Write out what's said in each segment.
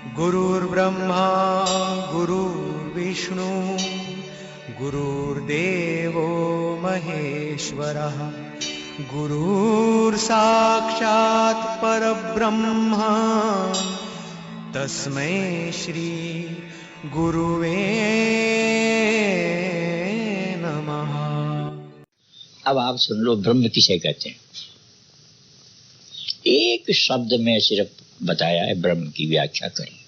गुरुर्ब्रह्मा गुरुर्विष्णु गुरुर्देवो महेश्वरः गुरुर्साक्षात् परब्रह्म तस्मै श्री गुरुवे नमः। अब आप सुन लो, ब्रह्म किसे कहते हैं। एक शब्द में सिर्फ बताया है, ब्रह्म की व्याख्या करी।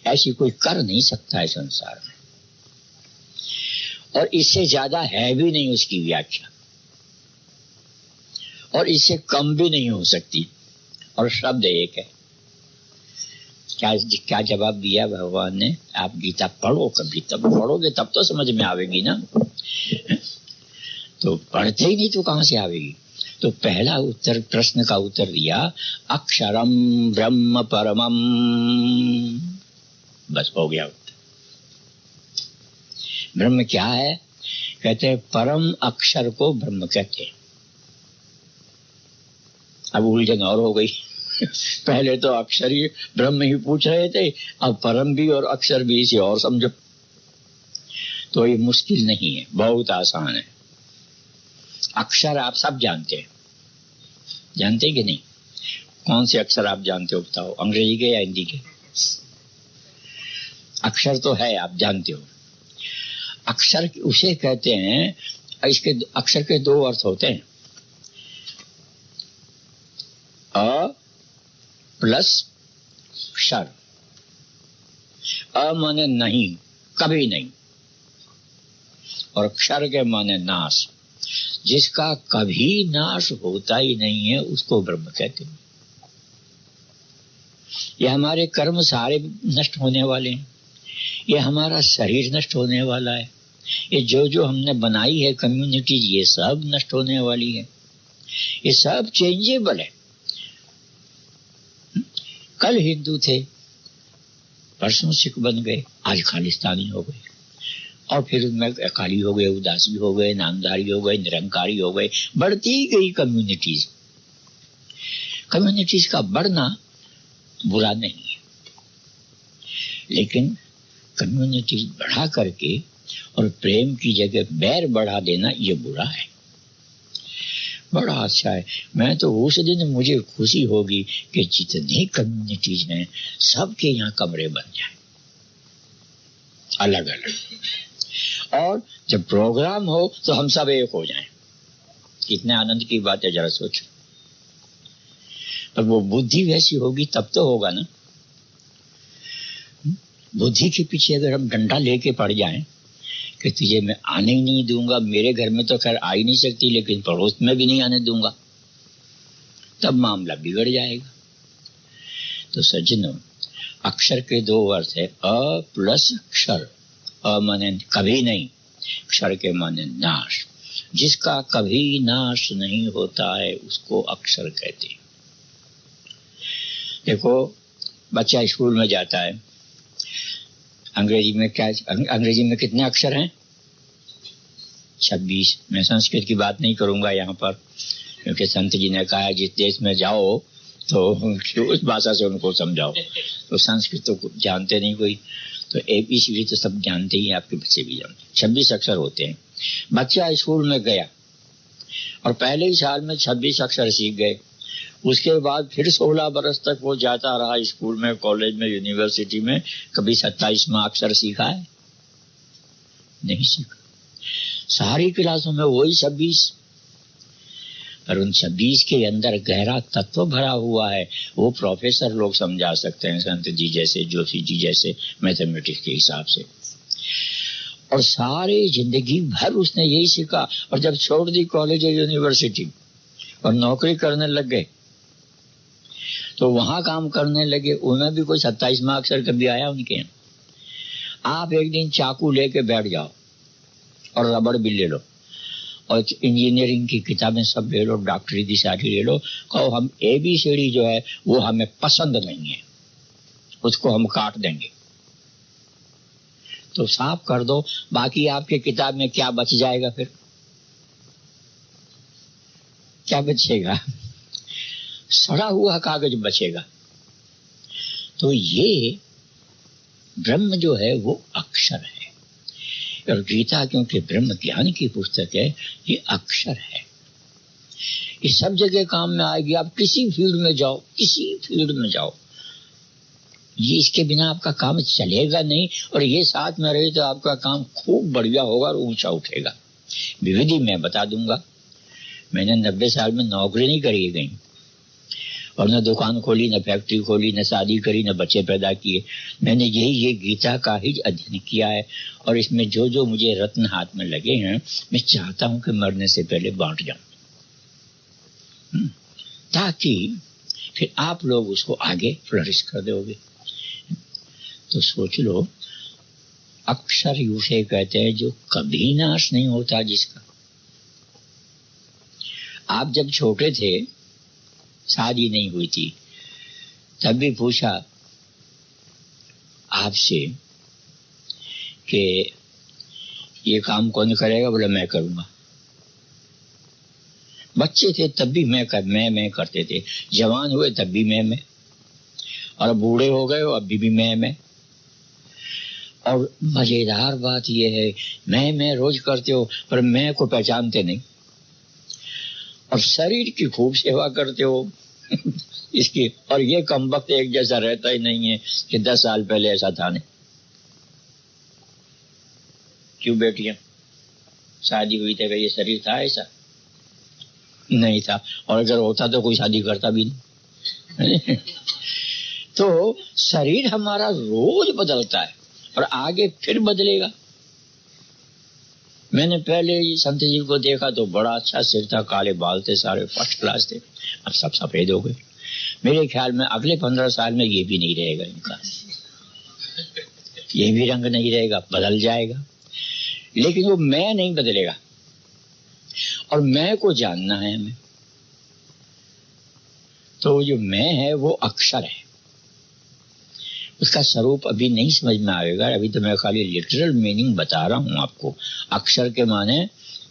ऐसी कोई कर नहीं सकता है संसार में, और इससे ज्यादा है भी नहीं उसकी व्याख्या, और इससे कम भी नहीं हो सकती। और शब्द एक है। क्या जवाब दिया भगवान ने? आप गीता पढ़ो कभी, तब पढ़ोगे तब तो समझ में आवेगी ना। तो पढ़ते ही नहीं तो कहां से आवेगी। तो पहला उत्तर, प्रश्न का उत्तर दिया अक्षरम ब्रह्म परमम। बस हो गया उत्तर। ब्रह्म क्या है? कहते हैं परम अक्षर को ब्रह्म कहते हैं। अब उलझन और हो गई। पहले तो अक्षर ही ब्रह्म ही पूछ रहे थे, अब परम भी और अक्षर भी, इसे और समझो। तो ये मुश्किल नहीं है, बहुत आसान है। अक्षर आप सब जानते हैं, जानते हैं कि नहीं? कौन से अक्षर आप जानते हो बताओ, अंग्रेजी के या हिंदी के? अक्षर तो है, आप जानते हो। अक्षर उसे कहते हैं, इसके अक्षर के दो अर्थ होते हैं, अ प्लस क्षर। अ माने नहीं, कभी नहीं, और क्षर के माने नाश। जिसका कभी नाश होता ही नहीं है उसको ब्रह्म कहते हैं। ये हमारे कर्म सारे नष्ट होने वाले हैं, ये हमारा शरीर नष्ट होने वाला है, ये जो हमने बनाई है कम्युनिटी, ये सब नष्ट होने वाली है। ये सब चेंजेबल है। कल हिंदू थे, परसों सिख बन गए, आज खालिस्तानी हो गए, और फिर उनमें अकाली हो गए, उदासी हो गए, नामधारी हो गए, निरंकारी हो गए। बढ़ती गई कम्युनिटीज। कम्युनिटीज का बढ़ना बुरा नहीं है, लेकिन कम्युनिटीज बढ़ा करके और प्रेम की जगह बैर बढ़ा देना, ये बुरा है। बड़ा अच्छा है। मैं तो उस दिन मुझे खुशी होगी कि जितनी कम्युनिटीज हैं सबके यहाँ कमरे बन जाए अलग अलग, और जब प्रोग्राम हो तो हम सब एक हो जाएं। कितने आनंद की बात है, जरा सोचो। पर वो बुद्धि वैसी होगी तब तो होगा ना। बुद्धि के पीछे अगर हम डंडा लेके पड़ जाएं कि तुझे मैं आने ही नहीं दूंगा, मेरे घर में तो खैर आ ही नहीं सकती, लेकिन पड़ोस में भी नहीं आने दूंगा, तब मामला बिगड़ जाएगा। तो सज्जनों, अक्षर के दो अर्थ है, अ प्लस क्षर। अ माने कभी नहीं, क्षर के माने नाश। जिसका कभी नाश नहीं होता है उसको अक्षर कहते हैं। देखो, बच्चा स्कूल में जाता है, अंग्रेजी में क्या, अंग्रेजी में कितने अक्षर हैं? 26। मैं संस्कृत की बात नहीं करूंगा यहाँ पर, क्योंकि संत जी ने कहा जिस देश में जाओ तो उस भाषा से उनको समझाओ। तो संस्कृत तो जानते नहीं कोई, तो ABCD तो सब जानते ही, आपके बच्चे भी जानते। 26 अक्षर होते हैं। बच्चा स्कूल में गया और पहले ही साल में 26 अक्षर सीख गए। उसके बाद फिर 16 बरस तक वो जाता रहा स्कूल में, कॉलेज में, यूनिवर्सिटी में, कभी 27वां अक्षर सीखा है? नहीं सीखा। सारी क्लासों में वही 26, पर उन 26 के अंदर गहरा तत्व भरा हुआ है। वो प्रोफेसर लोग समझा सकते हैं, संत जी जैसे, जोशी जी जैसे, मैथमेटिक्स के हिसाब से। और सारी जिंदगी भर उसने यही सीखा, और जब छोड़ दी कॉलेज या यूनिवर्सिटी और नौकरी करने लग गए, तो वहां काम करने लगे, उनमें भी कोई 27वां अक्षर कभी आया उनके यहाँ? आप एक दिन चाकू लेके बैठ जाओ और रबड़ भी ले लो, और इंजीनियरिंग की किताबें सब ले लो, डॉक्टरी की सारी ले लो, कहो हम ABCD जो है वो हमें पसंद नहीं है, उसको हम काट देंगे। तो साफ कर दो, बाकी आपके किताब में क्या बच जाएगा? फिर क्या बचेगा? सड़ा हुआ कागज बचेगा। तो ये ब्रह्म जो है वो अक्षर है, और गीता क्योंकि ब्रह्म ज्ञान की पुस्तक है, ये अक्षर है। ये सब जगह काम में आएगी। आप किसी फील्ड में जाओ, किसी फील्ड में जाओ, ये इसके बिना आपका काम चलेगा नहीं। और ये साथ में रहे तो आपका काम खूब बढ़िया होगा और ऊंचा उठेगा। विविधि मैं बता दूंगा। मैंने 90 साल में नौकरी नहीं करी कहीं, और न दुकान खोली, न फैक्ट्री खोली, न शादी करी, न बच्चे पैदा किए। मैंने ये गीता का ही अध्ययन किया है, और इसमें जो जो मुझे रत्न हाथ में लगे हैं, मैं चाहता हूं कि मरने से पहले बांट जाऊं, ताकि फिर आप लोग उसको आगे फ्लरिश कर दोगे। तो सोच लो, अक्षर उसे कहते हैं जो कभी नाश नहीं होता, जिसका आप जब छोटे थे, शादी नहीं हुई थी, तब भी पूछा आपसे कि ये काम कौन करेगा, बोले मैं करूंगा। बच्चे थे तब भी मैं करते थे, जवान हुए तब भी मैं, और बूढ़े हो गए हो अभी भी मैं। और मजेदार बात यह है, मैं रोज करते हो, पर मैं को पहचानते नहीं, और शरीर की खूब सेवा करते हो इसकी, और ये कमबख्त एक जैसा रहता ही नहीं है कि 10 साल पहले ऐसा था नहीं। क्यों बेटियां, शादी हुई थी, ये शरीर था ऐसा नहीं था, और अगर होता तो कोई शादी करता भी नहीं तो शरीर हमारा रोज बदलता है और आगे फिर बदलेगा। मैंने पहले संत जी को देखा तो बड़ा अच्छा सिर था, काले बाल थे, सारे फर्स्ट क्लास थे, अब सब सफेद हो गए। मेरे ख्याल में अगले 15 साल में ये भी नहीं रहेगा इनका, ये भी रंग नहीं रहेगा, बदल जाएगा। लेकिन वो मैं नहीं बदलेगा, और मैं को जानना है हमें। तो जो मैं है वो अक्षर है, उसका स्वरूप अभी नहीं समझ में आएगा। अभी तो मैं खाली लिटरल मीनिंग बता रहा हूं आपको। अक्षर के माने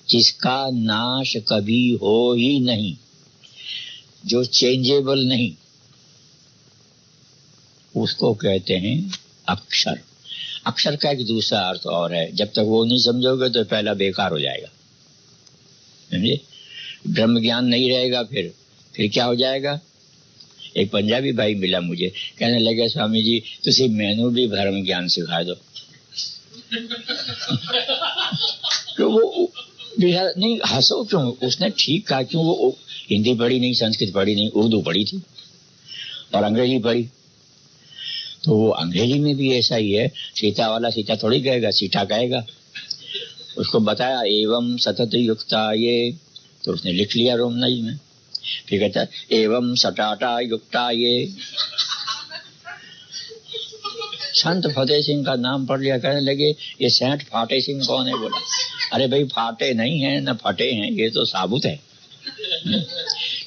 जिसका नाश कभी हो ही नहीं, जो चेंजेबल नहीं, उसको कहते हैं अक्षर। अक्षर का एक दूसरा अर्थ और है, जब तक वो नहीं समझोगे तो पहला बेकार हो जाएगा, समझे। ब्रह्म ज्ञान नहीं रहेगा, फिर क्या हो जाएगा। एक पंजाबी भाई मिला मुझे, कहने लगे स्वामी जी तुसी मैनू भी धर्म ज्ञान सिखा दो तो वो नहीं, हंसो क्यों, उसने ठीक कहा। क्यों, वो हिंदी पढ़ी नहीं, संस्कृत पढ़ी नहीं, उर्दू पढ़ी थी और अंग्रेजी पढ़ी। तो वो अंग्रेजी में भी ऐसा ही है, सीता वाला सीता थोड़ी कहेगा, सीता कहेगा। उसको बताया एवं सतत युक्ता ये, तो उसने लिख लिया रोमनाई में। फिर कहता है एवं सटाटा युक्ता ये। संत फतेह सिंह का नाम पढ़ लिया, कहने लगे ये सेंट फाटे सिंह कौन है। बोला अरे भाई फाटे नहीं है न फटे हैं, ये तो साबुत है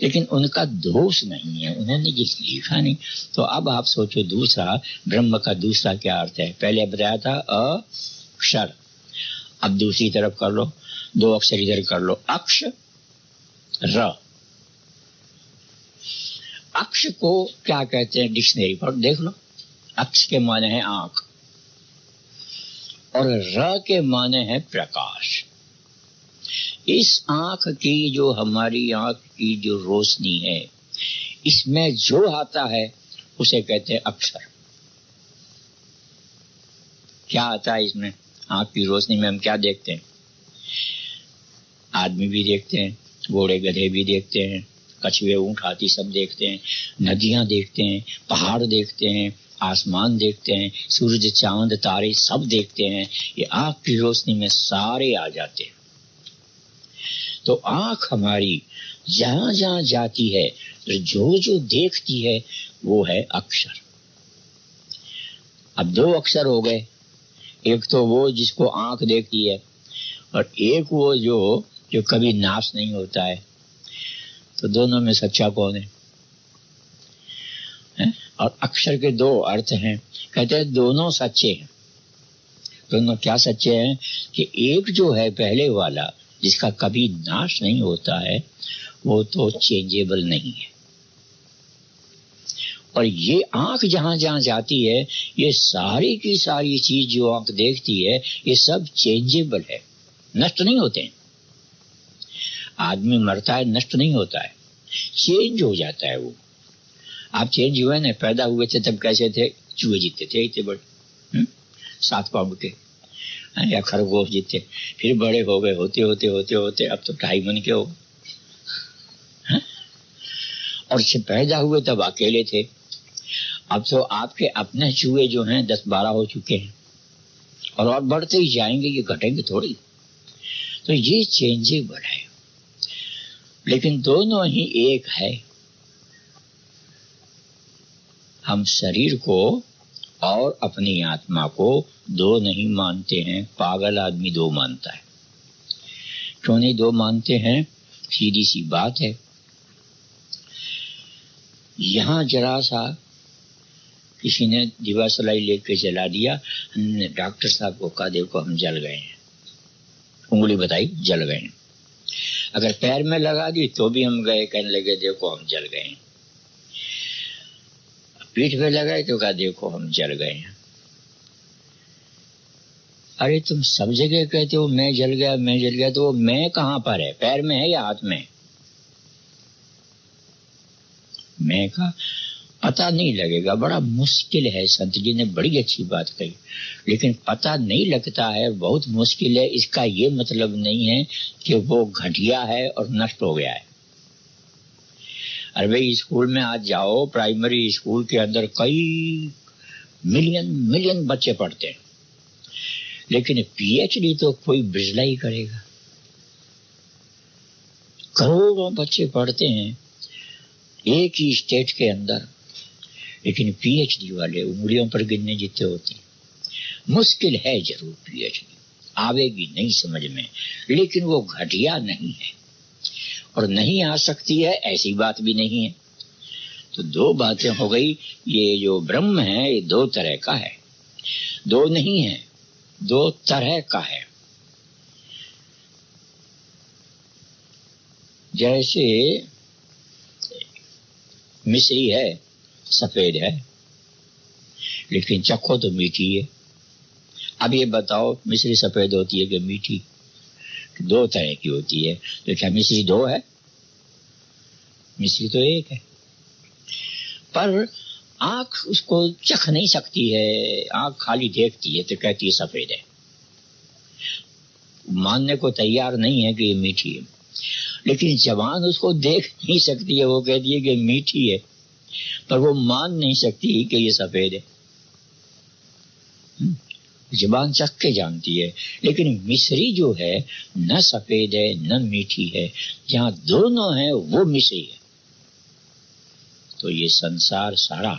लेकिन उनका दोष नहीं है, उन्होंने ये लिखा नहीं। तो अब आप सोचो दूसरा, ब्रह्म का दूसरा क्या अर्थ है। पहले बताया था अक्षर, अब दूसरी तरफ कर लो, 2 अक्षर इधर कर लो, अक्ष र। अक्ष को क्या कहते हैं, डिक्शनरी पर देख लो। अक्ष के माने हैं आंख, और र के माने हैं प्रकाश। इस आंख की, जो हमारी आंख की जो रोशनी है, इसमें जो आता है उसे कहते हैं अक्षर। क्या आता है इसमें, आंख की रोशनी में हम क्या देखते हैं। आदमी भी देखते हैं, घोड़े गधे भी देखते हैं, कछुए ऊंट हाथी सब देखते हैं, नदियां देखते हैं, पहाड़ देखते हैं, आसमान देखते हैं, सूरज चांद तारे सब देखते हैं। ये आंख की रोशनी में सारे आ जाते हैं। तो आंख हमारी जहां जहां जाती है, तो जो जो देखती है वो है अक्षर। अब 2 अक्षर हो गए, एक तो वो जिसको आंख देखती है, और एक वो जो कभी नाश नहीं होता है। तो दोनों में सच्चा कौन है? और अक्षर के 2 अर्थ हैं, कहते हैं दोनों सच्चे हैं। दोनों क्या सच्चे हैं कि एक जो है पहले वाला, जिसका कभी नाश नहीं होता है, वो तो चेंजेबल नहीं है, और ये आंख जहां जहां जाती है, ये सारी की सारी चीज जो आंख देखती है, ये सब चेंजेबल है, नष्ट नहीं होते हैं। आदमी मरता है, नष्ट नहीं होता है, चेंज हो जाता है वो। आप चेंज हुए ना, पैदा हुए थे तब कैसे थे? चूहे जीते थे इतने बड़े 7 पाउंड के, या खरगोश जीते, फिर बड़े हो गए, होते होते होते होते अब तो 2.5 मन के हो गए। और जब पैदा हुए तब अकेले थे, अब तो आपके अपने चूहे जो हैं 10-12 हो चुके हैं, और बढ़ते ही जाएंगे, ये घटेंगे थोड़ी। तो ये चेंजेबल है, लेकिन दोनों ही एक है। हम शरीर को और अपनी आत्मा को दो नहीं मानते हैं। पागल आदमी दो मानता है। क्यों नहीं दो मानते हैं? सीधी सी बात है, यहां जरा सा किसी ने दिवासलाई लेके जला दिया, हमने डॉक्टर साहब को कहा देखो हम जल गए हैं, उंगली बताई जल गए हैं। अगर पैर में लगा दी तो भी हम गए, कहने लगे देखो हम जल गए हैं। पीठ पे लगाए तो कहा देखो हम जल गए हैं। अरे तुम सब जगह कहते हो मैं जल गया मैं जल गया, तो वो मैं कहां पर है? पैर में है या हाथ में? मैं का पता नहीं लगेगा, बड़ा मुश्किल है। संत जी ने बड़ी अच्छी बात कही, लेकिन पता नहीं लगता है, बहुत मुश्किल है। इसका ये मतलब नहीं है कि वो घटिया है और नष्ट हो गया है। अरे भाई स्कूल में आज जाओ, प्राइमरी स्कूल के अंदर कई मिलियन बच्चे पढ़ते हैं, लेकिन पीएचडी तो कोई बिजला ही करेगा। करोड़ों बच्चे पढ़ते हैं एक ही स्टेट के अंदर, लेकिन पीएचडी वाले उंगलियों पर गिनने जितने होते हैं। मुश्किल है जरूर, पीएचडी आवेगी नहीं समझ में, लेकिन वो घटिया नहीं है और नहीं आ सकती है, ऐसी बात भी नहीं है। तो दो बातें हो गई। ये जो ब्रह्म है ये दो तरह का है, दो नहीं है, दो तरह का है। जैसे मिश्री है, सफेद है, लेकिन चखो तो मीठी है। अब ये बताओ मिश्री सफेद होती है कि मीठी? दो तरह की होती है। तो क्या मिश्री दो है? मिश्री तो एक है, पर आंख उसको चख नहीं सकती है। आंख खाली देखती है तो कहती है सफेद है, मानने को तैयार नहीं है कि ये मीठी है। लेकिन जबान उसको देख नहीं सकती है, वो कहती है कि मीठी है, पर वो मान नहीं सकती कि ये सफेद है। जबान चख के जानती है, लेकिन मिश्री जो है न सफेद है न मीठी है, जहां दोनों है वो मिश्री है। तो ये संसार सारा,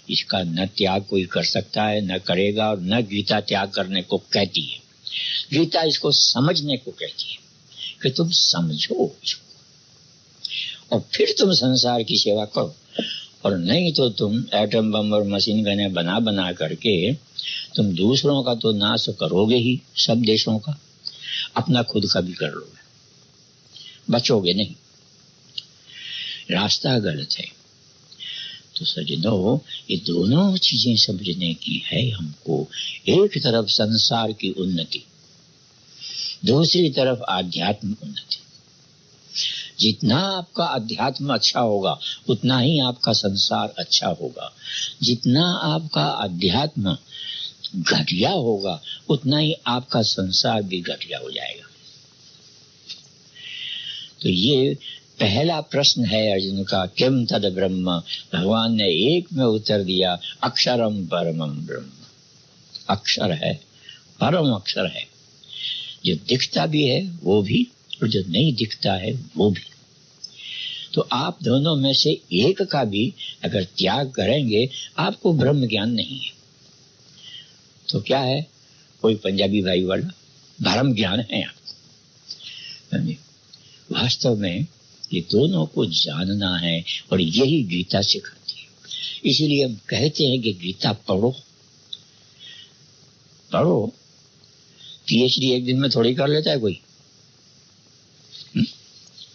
इसका न त्याग कोई कर सकता है, न करेगा, और न गीता त्याग करने को कहती है। गीता इसको समझने को कहती है कि तुम समझो इसको और फिर तुम संसार की सेवा करो, और नहीं तो तुम एटम बम और मशीन गनें बना बना करके तुम दूसरों का तो नाश करोगे ही, सब देशों का, अपना खुद का भी कर लोगे, बचोगे नहीं। रास्ता गलत है। तो सज्जनों, ये दोनों चीजें समझने की है हमको। एक तरफ संसार की उन्नति, दूसरी तरफ आध्यात्म उन्नति। जितना आपका अध्यात्म अच्छा होगा उतना ही आपका संसार अच्छा होगा। जितना आपका अध्यात्म घटिया होगा उतना ही आपका संसार भी घटिया हो जाएगा। तो ये पहला प्रश्न है अर्जुन का, किम तद ब्रह्म। भगवान ने एक में उत्तर दिया, अक्षरम परमम ब्रह्म। अक्षर है, परम अक्षर है, जो दिखता भी है वो भी, और जो नहीं दिखता है वो भी। तो आप दोनों में से एक का भी अगर त्याग करेंगे, आपको ब्रह्म ज्ञान नहीं है तो क्या है? कोई पंजाबी भाई वाला भ्रम ज्ञान है आपको। वास्तव में ये दोनों को जानना है, और यही गीता सिखाती है। इसीलिए हम कहते हैं कि गीता पढ़ो पढ़ो। पीएचडी एक दिन में थोड़ी कर लेता है कोई।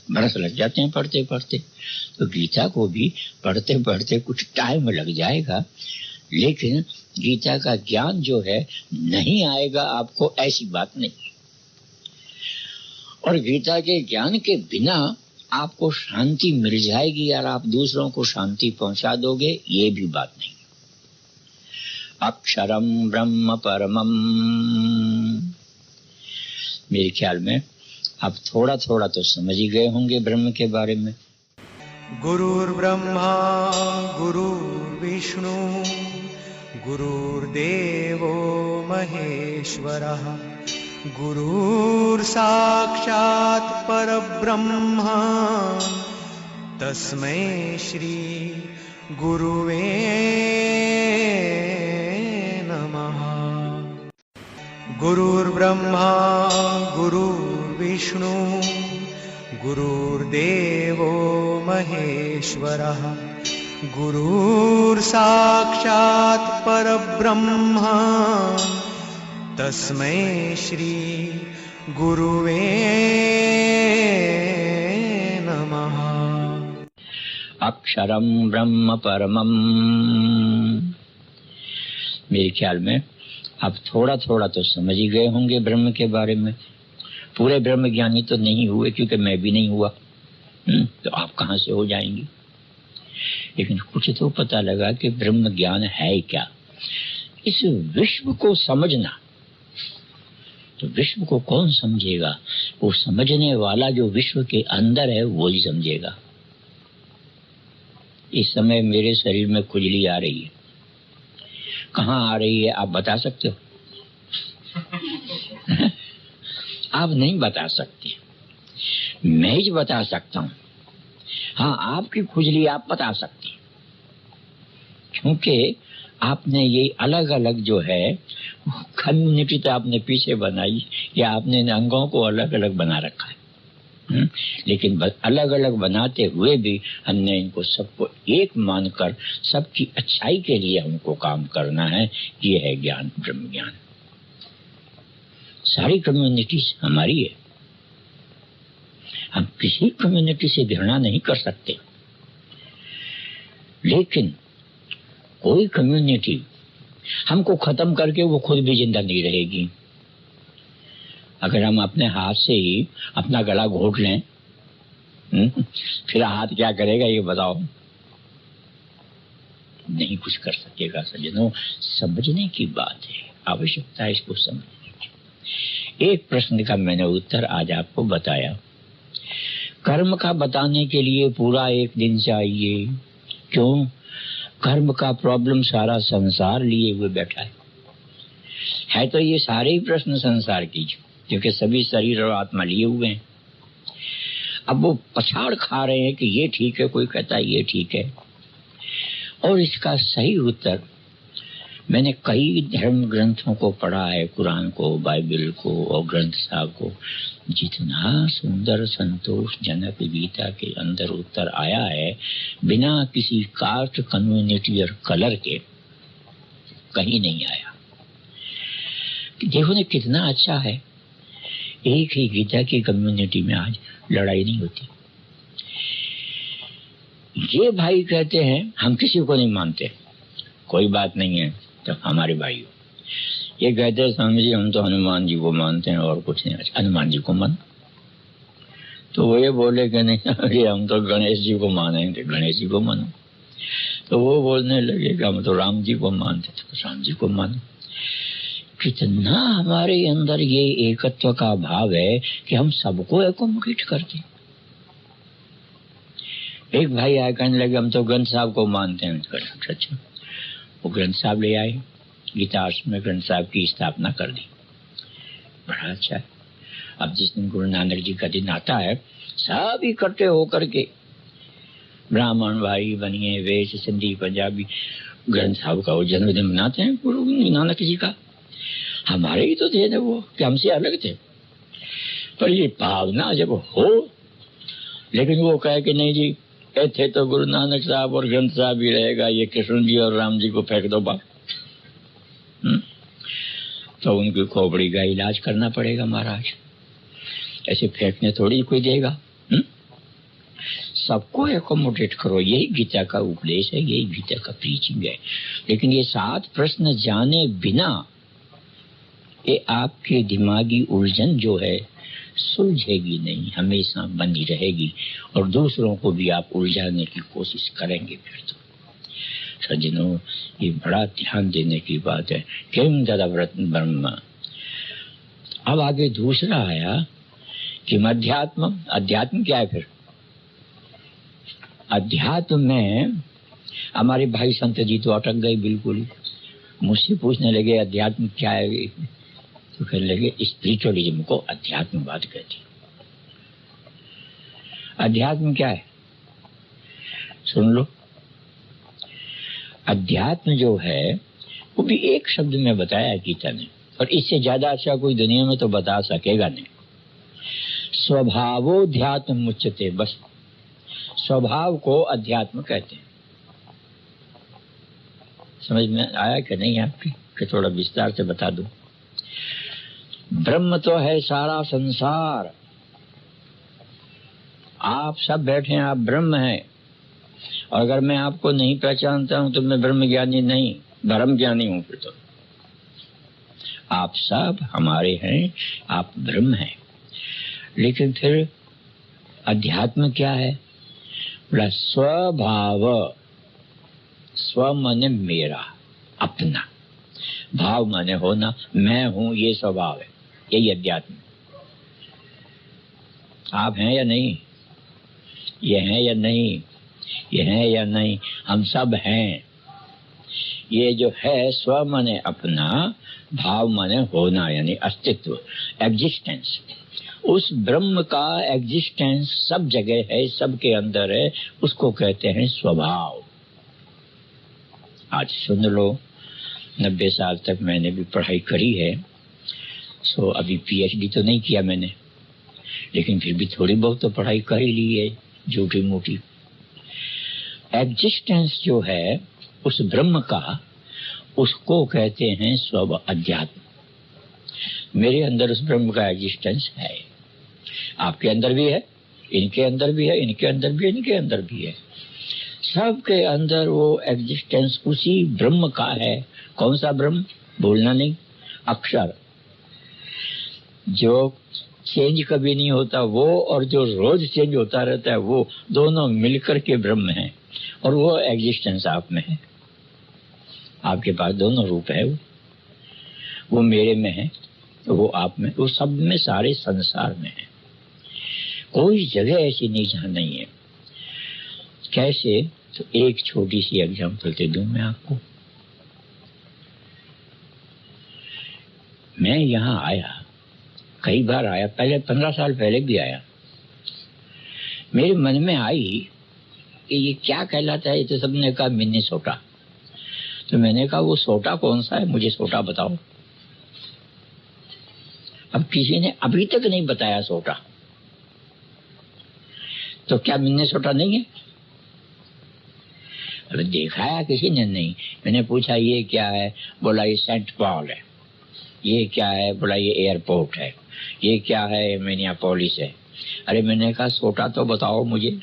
बरस लग जाते हैं पढ़ते पढ़ते। तो गीता को भी पढ़ते पढ़ते कुछ टाइम लग जाएगा, लेकिन गीता का ज्ञान जो है नहीं आएगा आपको, ऐसी बात नहीं। और गीता के ज्ञान के बिना आपको शांति मिल जाएगी और आप दूसरों को शांति पहुंचा दोगे, ये भी बात नहीं। अक्षरम ब्रह्म परमम, मेरे ख्याल में आप थोड़ा थोड़ा तो समझ ही गए होंगे ब्रह्म के बारे में। गुरुर्ब्रह्मा गुरुर्विष्णु गुरुर्देवो महेश्वरः गुरुर्साक्षात् परब्रह्म तस्मै श्री गुरुवे नमः। गुरुर्ब्रह्मा गुरुर्विष्णु गुरुर्देवो महेश्वरः गुरुर्साक्षात् परब्रह्म तस्मै श्री गुरुवे नमः। अक्षरम ब्रह्म परमम, मेरे ख्याल में आप थोड़ा थोड़ा तो समझ ही गए होंगे ब्रह्म के बारे में। पूरे ब्रह्म ज्ञानी तो नहीं हुए, क्योंकि मैं भी नहीं हुआ, तो आप कहां से हो जाएंगे। लेकिन कुछ तो पता लगा कि ब्रह्म ज्ञान है क्या। इस विश्व को समझना, तो विश्व को कौन समझेगा? वो समझने वाला जो विश्व के अंदर है वो ही समझेगा। इस समय मेरे शरीर में खुजली आ रही है, कहाँ आ रही है आप बता सकते हो? आप नहीं बता सकते, मैं ही बता सकता हूँ। हाँ, आपकी खुजली आप बता सकते, क्योंकि आपने ये अलग अलग जो है कम्युनिटी तो आपने पीछे बनाई, या आपने अंगों को अलग अलग बना रखा है। लेकिन अलग अलग बनाते हुए भी हमने इनको सबको एक मानकर सबकी अच्छाई के लिए हमको काम करना है। ये है ज्ञान, ब्रह्म ज्ञान। सारी कम्युनिटी हमारी है, हम किसी कम्युनिटी से घृणा नहीं कर सकते, लेकिन कोई कम्युनिटी हमको खत्म करके वो खुद भी जिंदा नहीं रहेगी। अगर हम अपने हाथ से ही अपना गला घोट लें, फिर हाथ क्या करेगा ये बताओ? नहीं कुछ कर सकेगा। सज्जनों, समझने की बात है, आवश्यकता है इसको समझने की। एक प्रश्न का मैंने उत्तर आज आपको बताया। कर्म का बताने के लिए पूरा एक दिन चाहिए। क्यों? कर्म का प्रॉब्लम सारा संसार लिए हुए बैठा है तो ये सारे ही प्रश्न संसार की, क्योंकि सभी शरीर और आत्मा लिए हुए हैं। अब वो पछाड़ खा रहे हैं कि ये ठीक है, कोई कहता है ये ठीक है। और इसका सही उत्तर मैंने कई धर्म ग्रंथों को पढ़ा है, कुरान को, बाइबल को और ग्रंथ साहब को। जितना सुंदर संतोषजनक गीता के अंदर उत्तर आया है, बिना किसी कास्ट, कम्युनिटी और कलर के कहीं नहीं आया। देखो ने कितना अच्छा है। एक ही गीता की कम्युनिटी में आज लड़ाई नहीं होती। ये भाई कहते हैं हम किसी को नहीं मानते, कोई बात नहीं है, तो हमारे भाई हो। ये कहते हैं स्वामी जी हम तो हनुमान जी को मानते हैं और कुछ नहीं। हनुमान जी को मान, तो वो ये बोले कि नहीं अरे हम तो गणेश जी को मानेंगे, गणेश जी को मानो। तो वो बोलने लगे कि हम तो राम जी को मानते, तो राम जी को मानो। कितना हमारे अंदर ये एकत्व का भाव है कि हम सबको एकोमोडेट करते। एक भाई आया कहने लगे हम तो ग्रंथ साहब को मानते हैं। अच्छा, वो ग्रंथ साहब ले आए, गीता आश्रम में ग्रंथ साहब की स्थापना कर दी। बड़ा अच्छा है। अब जिस दिन गुरु नानक जी का दिन आता है, सब इकट्ठे होकर के ब्राह्मण भाई बनिए, वेश, सिंधी, पंजाबी, ग्रंथ साहब का वो जन्मदिन मनाते हैं गुरु नानक जी का। हमारे ही तो थे ना वो, कि हमसे अलग थे। पर ये भावना जब हो, लेकिन वो कहे कि नहीं जी थे तो गुरु नानक साहब और ग्रंथ साहब ही रहेगा, ये कृष्ण जी और राम जी को फेंक दो बाप। तो उनकी खोपड़ी का इलाज करना पड़ेगा महाराज, ऐसे फेंकने थोड़ी कोई देगा। सबको एकोमोडेट करो। यही गीता का उपदेश है, यही गीता का प्रीचिंग है। लेकिन ये 7 प्रश्न जाने बिना ये आपके दिमागी उलझन जो है सुलझेगी नहीं, हमेशा बनी रहेगी और दूसरों को भी आप उलझाने की कोशिश करेंगे। फिर तो सज्जनों, ये बड़ा ध्यान देने की बात है। किम तदव्रत ब्रह्म। अब आगे दूसरा आया कि अध्यात्म। अध्यात्म क्या है? फिर अध्यात्म में हमारे भाई संत जी तो अटक गए बिल्कुल। मुझसे पूछने लगे अध्यात्म क्या है, तो कहने लगे स्पिरिचुअलिज्म को अध्यात्मवाद कहते हैं। अध्यात्म क्या है? सुन लो। अध्यात्म जो है वो भी एक शब्द में बताया गीता ने, और इससे ज्यादा अच्छा कोई दुनिया में तो बता सकेगा नहीं। स्वभावोध्यात्म मुच्यते। बस स्वभाव को अध्यात्म कहते हैं। समझ में आया कि नहीं आपकी? कि थोड़ा विस्तार से बता दूं। ब्रह्म तो है सारा संसार। आप सब बैठे हैं, आप ब्रह्म हैं। और अगर मैं आपको नहीं पहचानता हूं तो मैं ब्रह्म ज्ञानी नहीं, ब्रह्म ज्ञानी हूं। फिर तो आप सब हमारे हैं, आप ब्रह्म हैं। लेकिन फिर अध्यात्म क्या है? बोला स्वभाव। स्व माने मेरा, अपना। भाव माने होना, मैं हूं, ये स्वभाव है। यही अध्यात्म। आप हैं या नहीं? ये हैं या नहीं? ये हैं या नहीं? हम सब हैं। ये जो है स्व माने अपना, भाव माने होना, यानी अस्तित्व, एग्जिस्टेंस। उस ब्रह्म का एग्जिस्टेंस सब जगह है, सबके अंदर है, उसको कहते हैं स्वभाव। आज सुन लो, 90 साल तक मैंने भी पढ़ाई करी है। सो अभी पीएचडी तो नहीं किया मैंने, लेकिन फिर भी थोड़ी बहुत तो पढ़ाई कर ही ली है, झूठी मूठी। एग्जिस्टेंस जो है उस ब्रह्म का, उसको कहते हैं स्व अध्यात्म। मेरे अंदर उस ब्रह्म का एग्जिस्टेंस है। आपके अंदर भी है, इनके अंदर भी है, इनके अंदर भी है, इनके अंदर भी है। सबके अंदर वो एग्जिस्टेंस उसी ब्रह्म का है। कौन सा ब्रह्म? भूलना नहीं, अक्षर। जो चेंज कभी नहीं होता वो, और जो रोज चेंज होता रहता है वो, दोनों मिलकर के ब्रह्म है। और वो एग्जिस्टेंस आप में है। आपके पास दोनों रूप है। वो मेरे में है, वो आप में, वो सब में, सारे संसार में है। कोई जगह ऐसी नहीं जहां नहीं है। कैसे? तो एक छोटी सी एग्जांपल दे दूं मैं आपको। मैं यहां आया, कई बार आया, पहले 15 साल पहले भी आया। मेरे मन में आई कि ये क्या कहलाता है। तो सबने कहा मिनेसोटा। तो मैंने कहा वो सोटा कौन सा है, मुझे सोटा बताओ। अब किसी ने अभी तक नहीं बताया सोटा। तो क्या मिनेसोटा नहीं है? अरे दिखाया किसी ने नहीं। मैंने पूछा ये क्या है? बोला ये सेंट पॉल है। ये क्या है? बोला ये एयरपोर्ट है। ये क्या है? मिनियापोलिस है। अरे मैंने कहा सोटा तो बताओ मुझे।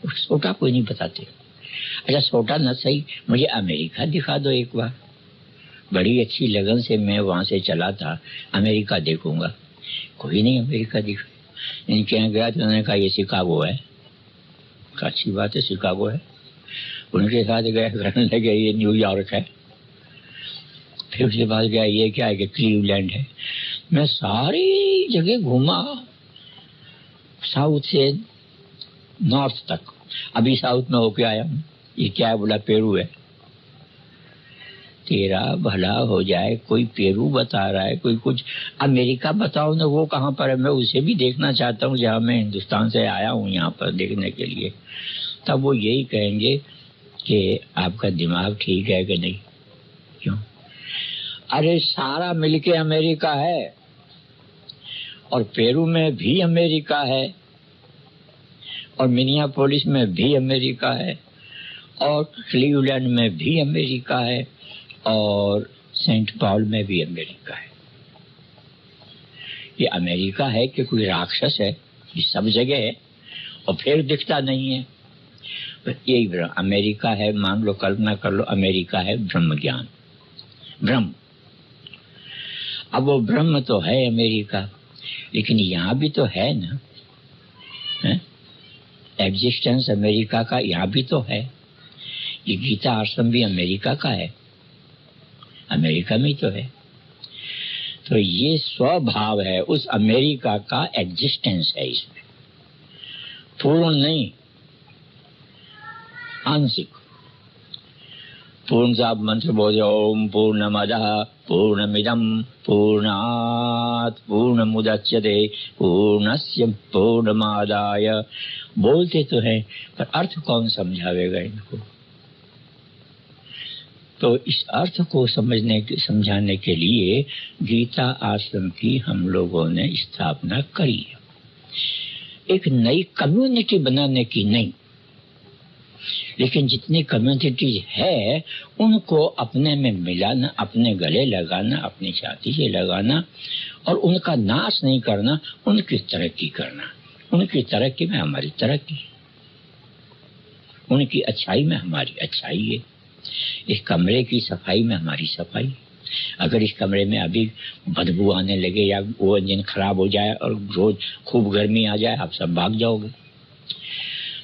सोटा कोई नहीं बताते। अच्छा सोटा न सही, मुझे अमेरिका दिखा दो एक बार। बड़ी अच्छी लगन से मैं वहां से चला था, अमेरिका देखूंगा। कोई नहीं अमेरिका दिखा। इनके यहाँ गया तो उन्होंने कहा ये शिकागो है। अच्छी बात है, शिकागो है। उनके साथ गए, कहने लगे ये न्यूयॉर्क है। फिर उसके बाद गया ये क्या है कि क्लीवलैंड है। मैं सारी जगह घूमा, साउथ से नॉर्थ तक। अभी साउथ में होके आया हूँ। ये क्या है? बोला पेरू है। तेरा भला हो जाए, कोई पेरू बता रहा है, कोई कुछ अमेरिका बताओ ना, वो कहाँ पर है? मैं उसे भी देखना चाहता हूँ जहाँ मैं हिंदुस्तान से आया हूँ यहाँ पर देखने के लिए। तब वो यही कहेंगे कि आपका दिमाग ठीक है कि नहीं। क्यों? अरे सारा मिलके अमेरिका है, और पेरू में भी अमेरिका है, और मिनियापोलिस में भी अमेरिका है, और क्लीवलैंड में भी अमेरिका है, और सेंट पॉल में भी अमेरिका है। ये अमेरिका है कि कोई राक्षस है? ये सब जगह है और फिर दिखता नहीं है। तो यही ब्रह्म अमेरिका है, मान लो, कल्पना कर लो अमेरिका है ब्रह्म ज्ञान, ब्रह्म। अब वो ब्रह्म तो है अमेरिका, लेकिन यहाँ भी तो है ना, एग्जिस्टेंस अमेरिका का यहाँ भी तो है। ये गीता आश्रम भी अमेरिका का है, अमेरिका में ही तो है। तो ये स्वभाव है उस अमेरिका का, एग्जिस्टेंस है इसमें, पूर्ण नहीं, आंशिक। पूर्ण साहब मंत्र बोले ओम पूर्णमदः पूर्णमिदं पूर्णात् पूर्णमुदच्यते पूर्णस्य पूर्णमादाय, बोलते तो है पर अर्थ कौन समझावेगा इनको। तो इस अर्थ को समझाने के लिए गीता आश्रम की हम लोगों ने स्थापना करी है, एक नई कम्युनिटी बनाने की नहीं, लेकिन जितनी कम्युनिटीज है उनको अपने में मिलाना, अपने गले लगाना, अपनी छाती से लगाना और उनका नाश नहीं करना, उनकी तरक्की करना। उनकी तरक्की में हमारी तरक्की, उनकी अच्छाई में हमारी अच्छाई है, इस कमरे की सफाई में हमारी सफाई। अगर इस कमरे में अभी बदबू आने लगे या वो इंजन खराब हो जाए और रोज खूब गर्मी आ जाए, आप सब भाग जाओगे।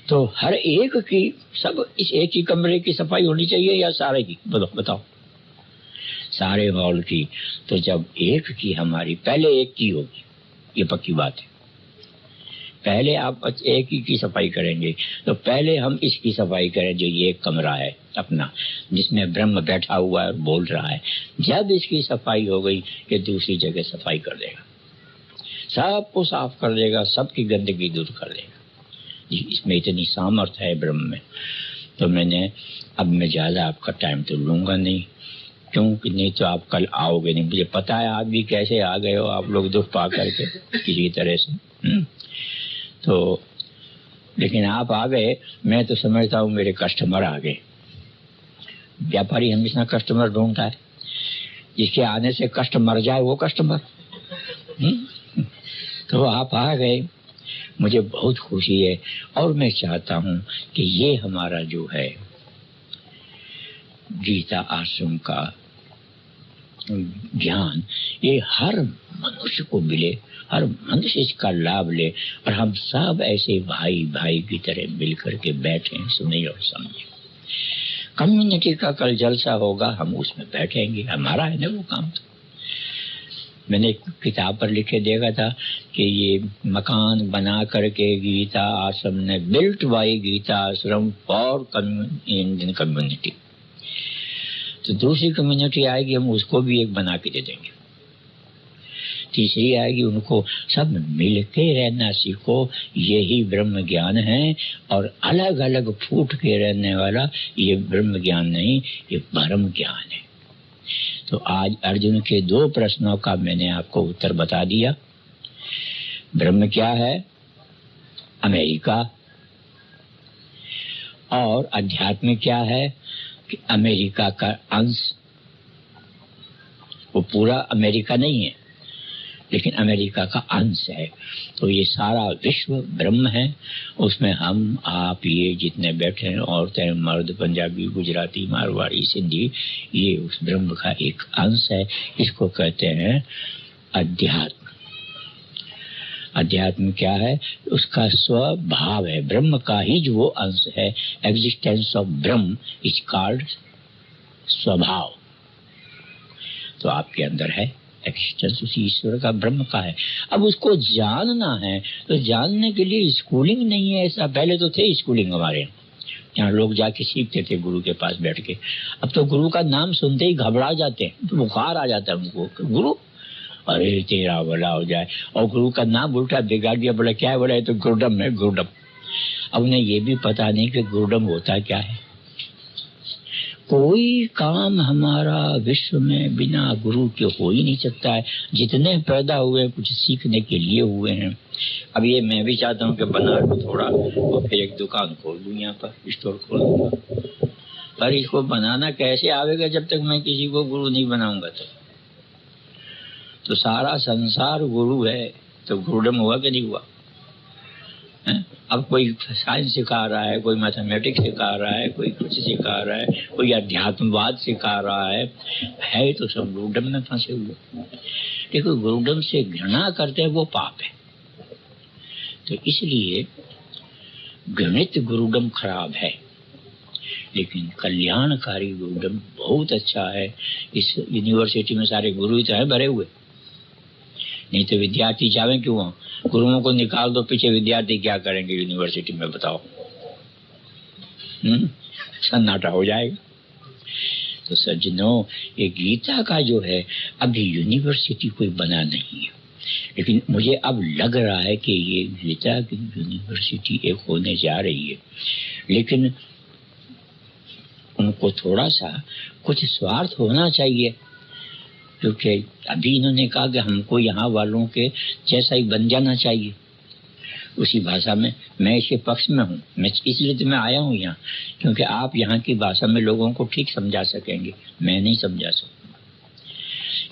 तो हर एक की, सब इस एक ही कमरे की सफाई होनी चाहिए या सारे की? बताओ, सारे हॉल की। तो जब एक की हमारी, पहले एक की होगी, ये पक्की बात है। पहले आप एक ही की सफाई करेंगे, तो पहले हम इसकी सफाई करें जो ये एक कमरा है अपना, जिसमें ब्रह्म बैठा हुआ है और बोल रहा है। जब इसकी सफाई हो गई कि दूसरी जगह सफाई कर देगा, सबको साफ कर देगा, सबकी गंदगी दूर कर देगा। इसमें इतनी सामर्थ्य है ब्रह्म में। तो अब मैं ज्यादा आपका टाइम तो लूंगा नहीं, क्योंकि नहीं तो आप कल आओगे नहीं। मुझे पता है आप भी कैसे आ गए हो, आप लोग दुख पा करके किसी तरह से। तो लेकिन आप आ गए, मैं तो समझता हूँ मेरे कस्टमर आ गए। व्यापारी हमेशा कस्टमर ढूंढता है, जिसके आने से कष्ट मर जाए वो कस्टमर। तो आप आ गए, मुझे बहुत खुशी है। और मैं चाहता हूँ कि ये हमारा जो है गीता आश्रम का ज्ञान, ये हर मनुष्य को मिले, हर मनुष्य इसका लाभ ले, और हम सब ऐसे भाई भाई की तरह मिलकर के बैठे, सुने और समझे। कम्युनिटी का कल जलसा होगा, हम उसमें बैठेंगे, हमारा है ना वो काम। तो मैंने एक किताब पर लिखे देखा था कि ये मकान बना करके गीता आश्रम ने, बिल्ट बाय गीता आश्रम फॉर इंडियन कम्युनिटी। तो दूसरी कम्युनिटी आएगी, हम उसको भी एक बना के दे देंगे। तीसरी आएगी, उनको सब मिल के रहना सीखो, यही ब्रह्म ज्ञान है। और अलग अलग फूट के रहने वाला ये ब्रह्म ज्ञान नहीं, ये परम ज्ञान है। तो आज अर्जुन के 2 प्रश्नों का मैंने आपको उत्तर बता दिया। ब्रह्म क्या है? अमेरिका। और अध्यात्म क्या है? कि अमेरिका का अंश, वो पूरा अमेरिका नहीं है लेकिन अमेरिका का अंश है। तो ये सारा विश्व ब्रह्म है, उसमें हम आप ये जितने बैठे हैं, औरतें मर्द, पंजाबी, गुजराती, मारवाड़ी, सिंधी, ये उस ब्रह्म का एक अंश है। इसको कहते हैं अध्यात्म। अध्यात्म क्या है? उसका स्वभाव है, ब्रह्म का ही जो वो अंश है। Existence of Brahma is called स्वभाव। तो आपके अंदर है एग्जिस्टेंस, उसी ईश्वर का, ब्रह्म का है। अब उसको जानना है, तो जानने के लिए स्कूलिंग नहीं है ऐसा। पहले तो थे स्कूलिंग हमारे यहाँ लोग जाके सीखते थे गुरु के पास बैठ के। अब तो गुरु का नाम सुनते ही घबरा जाते हैं, तो बुखार आ जाता है उनको। गुरु, अरे तेरा भला हो जाए। और गुरु का नाम उल्टा बिगाड़ दिया, बोला क्या है? बोला ये तो गुरुडम है, गुरुडम। अब उन्हें ये भी पता नहीं कि गुरुडम होता क्या है। कोई काम हमारा विश्व में बिना गुरु के हो ही नहीं सकता है। जितने पैदा हुए कुछ सीखने के लिए हुए हैं। अब ये मैं भी चाहता हूँ कि बनारस में थोड़ा, और फिर एक दुकान खोल दूँ, यहाँ पर स्टोर खोल दूँगा। पर इसको बनाना कैसे आवेगा जब तक मैं किसी को गुरु नहीं बनाऊंगा? तो सारा संसार गुरु है, तो गुरुडम हुआ कि नहीं हुआ? हैं? अब कोई साइंस सिखा रहा है, कोई मैथमेटिक्स सिखा रहा है, कोई कुछ सिखा रहा है, कोई अध्यात्मवाद सिखा रहा है तो सब गुरुडम में फंसे हुए। देखो, गुरुडम से घृणा करते हैं वो पाप है। तो इसलिए गणित गुरुडम खराब है, लेकिन कल्याणकारी गुरुडम बहुत अच्छा है। इस यूनिवर्सिटी में सारे गुरु तो हैं भरे हुए, नहीं तो विद्यार्थी जावे क्यों वहां? गुरुओं को निकाल दो, पीछे विद्यार्थी क्या करेंगे यूनिवर्सिटी में बताओ? सन्नाटा हो जाएगा। तो सज्जनों, ये गीता का जो है अभी यूनिवर्सिटी कोई बना नहीं है, लेकिन मुझे अब लग रहा है कि ये गीता की यूनिवर्सिटी एक होने जा रही है। लेकिन उनको थोड़ा सा कुछ स्वार्थ होना चाहिए, क्योंकि अभी इन्होंने कहा कि हमको यहाँ वालों के जैसा ही बन जाना चाहिए। उसी भाषा में मैं इसके पक्ष में हूँ, मैं इसलिए तो मैं आया हूँ यहाँ, क्योंकि आप यहाँ की भाषा में लोगों को ठीक समझा सकेंगे, मैं नहीं समझा सकता,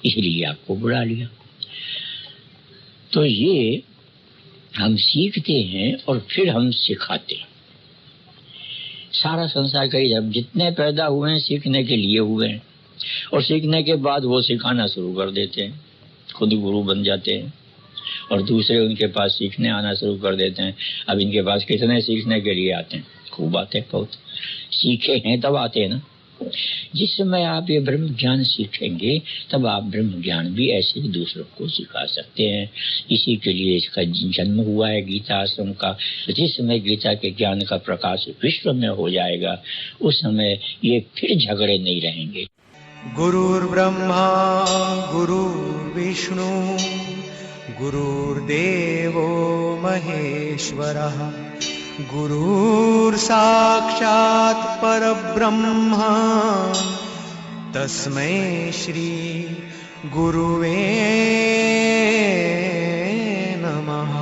इसलिए आपको बुला लिया। तो ये हम सीखते हैं और फिर हम सिखाते हैं। सारा संसार का जब जितने पैदा हुए हैं सीखने के लिए हुए हैं, और सीखने के बाद वो सिखाना शुरू कर देते हैं, खुद गुरु बन जाते हैं और दूसरे उनके पास सीखने आना शुरू कर देते हैं। अब इनके पास कितने सीखने के लिए आते हैं? खूब आते हैं, बहुत सीखे हैं तब आते हैं ना। जिस समय आप ये ब्रह्म ज्ञान सीखेंगे तब आप ब्रह्म ज्ञान भी ऐसे ही दूसरों को सिखा सकते हैं। इसी के लिए इसका जन्म हुआ है गीता आश्रम का। जिस समय गीता के ज्ञान का प्रकाश विश्व में हो जाएगा, उस समय ये फिर झगड़े नहीं रहेंगे। गुरुर्ब्रह्मा गुरुर्विष्णु गुरुर्देवो महेश्वरः गुरुर्साक्षात् परब्रह्म तस्मै श्री गुरुवे नमः।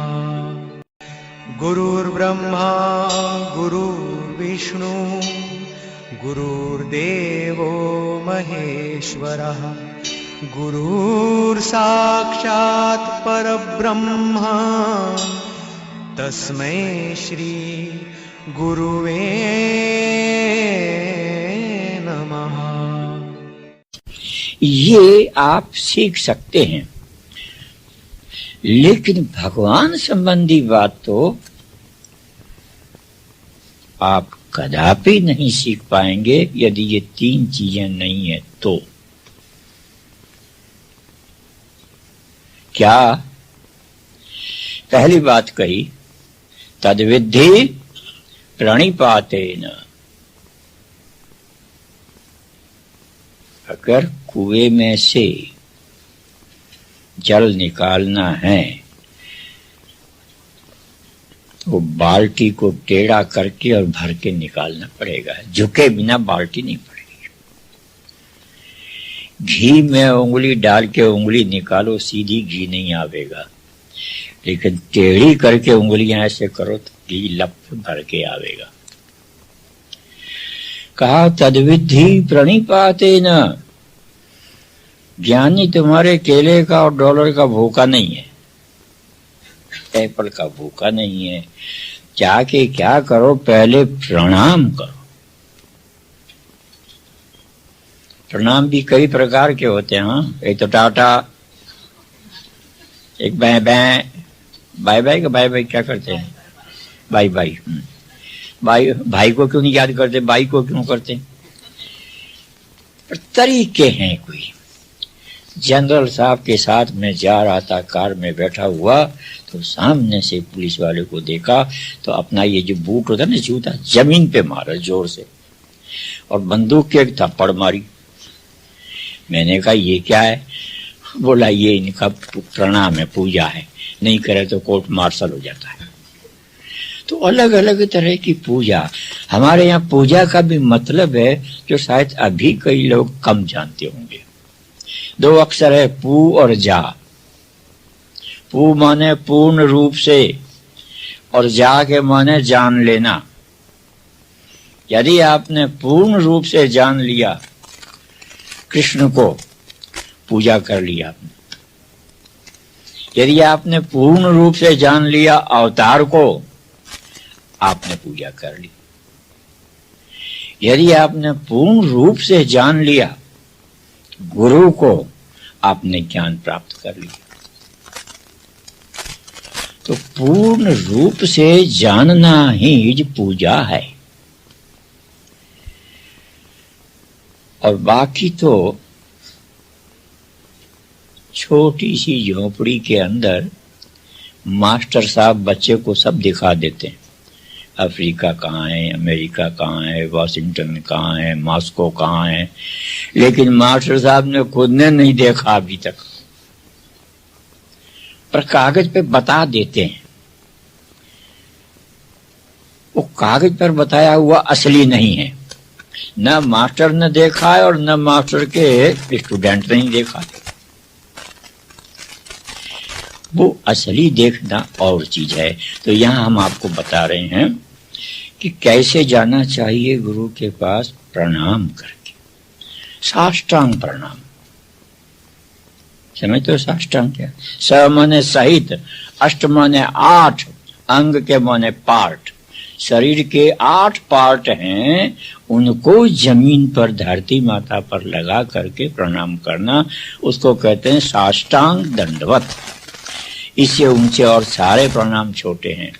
गुरुर्ब्रह्मा गुरुर्विष्णु गुरुर्देवो महेश्वरः गुरुर्साक्षात् परब्रह्म तस्मै श्री गुरुवे नमः। ये आप सीख सकते हैं, लेकिन भगवान संबंधी बात तो आप कदापि नहीं सीख पाएंगे यदि ये तीन चीजें नहीं है तो। क्या? पहली बात कही, तद्विद्धि प्रणिपातेन। अगर कुएं में से जल निकालना है तो बाल्टी को टेढ़ा करके और भर के निकालना पड़ेगा, झुके बिना बाल्टी नहीं पड़ेगी। घी में उंगली डाल के उंगली निकालो, सीधी घी नहीं आवेगा, लेकिन टेढ़ी करके उंगलियां ऐसे करो तो घी लप भर के आवेगा। कहा तद्विद्धि प्रणिपातेन। ज्ञानी तुम्हारे केले का और डॉलर का भूखा नहीं है, एप्पल का भूखा नहीं है। जाके क्या करो, पहले प्रणाम करो। प्रणाम भी कई प्रकार के होते हैं। हाँ, एक तो टाटा, एक बाय बाय, बाय बाय का बाय बाय क्या करते हैं, बाय बाय। भाई भाई को क्यों नहीं याद करते, बाई को क्यों करते? पर तरीके हैं। कोई जनरल साहब के साथ में जा रहा था, कार में बैठा हुआ, तो सामने से पुलिस वाले को देखा तो अपना ये जो बूट होता है ना, जूता, जमीन पे मारा जोर से और बंदूक के एक थप्पड़ मारी। मैंने कहा ये क्या है? बोला ये इनका प्रणाम है, पूजा है, नहीं करे तो कोर्ट मार्शल हो जाता है। तो अलग अलग तरह की पूजा। हमारे यहाँ पूजा का भी मतलब है जो शायद अभी कई लोग कम जानते होंगे। दो अक्षर है, पू और जा। पू माने पूर्ण रूप से और जा के माने जान लेना। यदि आपने पूर्ण रूप से जान लिया कृष्ण को, पूजा कर लिया आपने। यदि आपने पूर्ण रूप से जान लिया अवतार को, आपने पूजा कर ली। यदि आपने पूर्ण रूप से जान लिया गुरु को, आपने ज्ञान प्राप्त कर लिया। तो पूर्ण रूप से जानना ही पूजा है। और बाकी तो छोटी सी झोपड़ी के अंदर मास्टर साहब बच्चे को सब दिखा देते हैं। अफ्रीका कहाँ है, अमेरिका कहाँ है, वाशिंगटन कहाँ है, मॉस्को कहाँ है, लेकिन मास्टर साहब ने खुद ने नहीं देखा अभी तक, पर कागज पे बता देते हैं। वो कागज पर बताया हुआ असली नहीं है। न मास्टर ने देखा है और न मास्टर के स्टूडेंट ने देखा। वो असली देखना और चीज है। तो यहां हम आपको बता रहे हैं कि कैसे जाना चाहिए गुरु के पास, प्रणाम करके, साष्टांग प्रणाम। समझते हो साष्टांग क्या? स माने सहित, अष्ट माने 8, अंग के माने पार्ट। शरीर के 8 पार्ट हैं, उनको जमीन पर धरती माता पर लगा करके प्रणाम करना, उसको कहते हैं साष्टांग दंडवत। इससे ऊंचे और सारे प्रणाम छोटे हैं।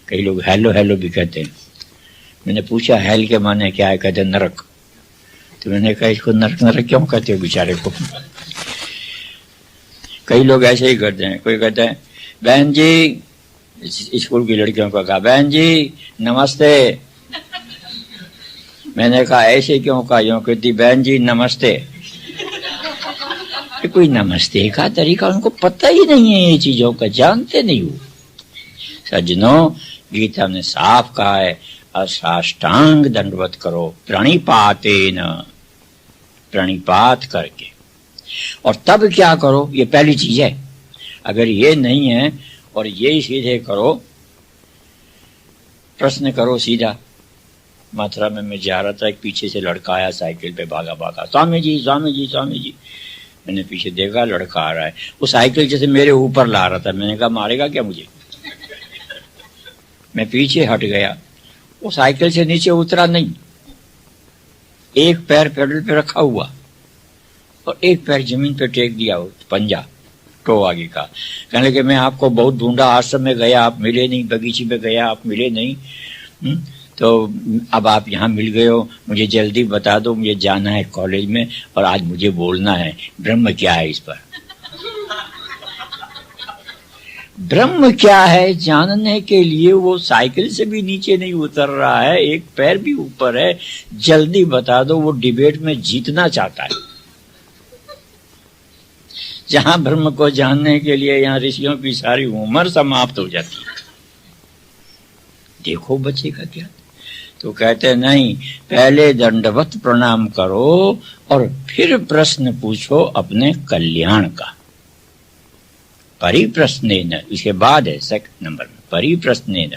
कई लोग हेलो हेलो भी कहते हैं। मैंने पूछा हेल के माने क्या है? कहते नरक। तो मैंने कहा इसको नरक नरक क्यों कहते हो बेचारे को? कई लोग ऐसे ही करते हैं। कोई कहता है बहन जी, स्कूल की लड़कियों को कहा बहन जी नमस्ते। मैंने कहा ऐसे क्यों कहा? यूं कहती बहन जी नमस्ते। कोई नमस्ते का तरीका उनको पता ही नहीं है, ये चीजों का जानते नहीं हो। सज्जनों, गीता ने साफ कहा है असाष्टांग दंडवत करो, प्रणिपातेन, प्रणिपात करके। और तब क्या करो? ये पहली चीज है। अगर ये नहीं है और ये सीधे करो, प्रश्न करो सीधा। मथुरा में मैं जा रहा था, एक पीछे से लड़का आया साइकिल पे, भागा भागा, स्वामी जी स्वामी जी स्वामी जी। मैंने पीछे देखा, लड़का आ रहा है, वो साइकिल जैसे मेरे ऊपर ला रहा था। मैंने कहा मारेगा क्या मुझे? मैं पीछे हट गया। वो साइकिल से नीचे उतरा नहीं, एक पैर पेडल पे रखा हुआ और एक पैर जमीन पे टेक दिया, पंजा टो आगे का। कहने लगे मैं आपको बहुत ढूंढा, आश्रम में गया आप मिले नहीं, बगीचे में गया आप मिले नहीं, तो अब आप यहाँ मिल गए हो, मुझे जल्दी बता दो, मुझे जाना है कॉलेज में और आज मुझे बोलना है। ब्रह्म क्या है इस पर? ब्रह्म क्या है जानने के लिए वो साइकिल से भी नीचे नहीं उतर रहा है, एक पैर भी ऊपर है, जल्दी बता दो। वो डिबेट में जीतना चाहता है। जहां ब्रह्म को जानने के लिए यहाँ ऋषियों की सारी उम्र समाप्त हो जाती है। देखो बच्चे का क्या। तो कहते नहीं, पहले दंडवत प्रणाम करो और फिर प्रश्न पूछो अपने कल्याण का। परिप्रश्नेन, इसके बाद है सेकंड नंबर में परिप्रश्नेन।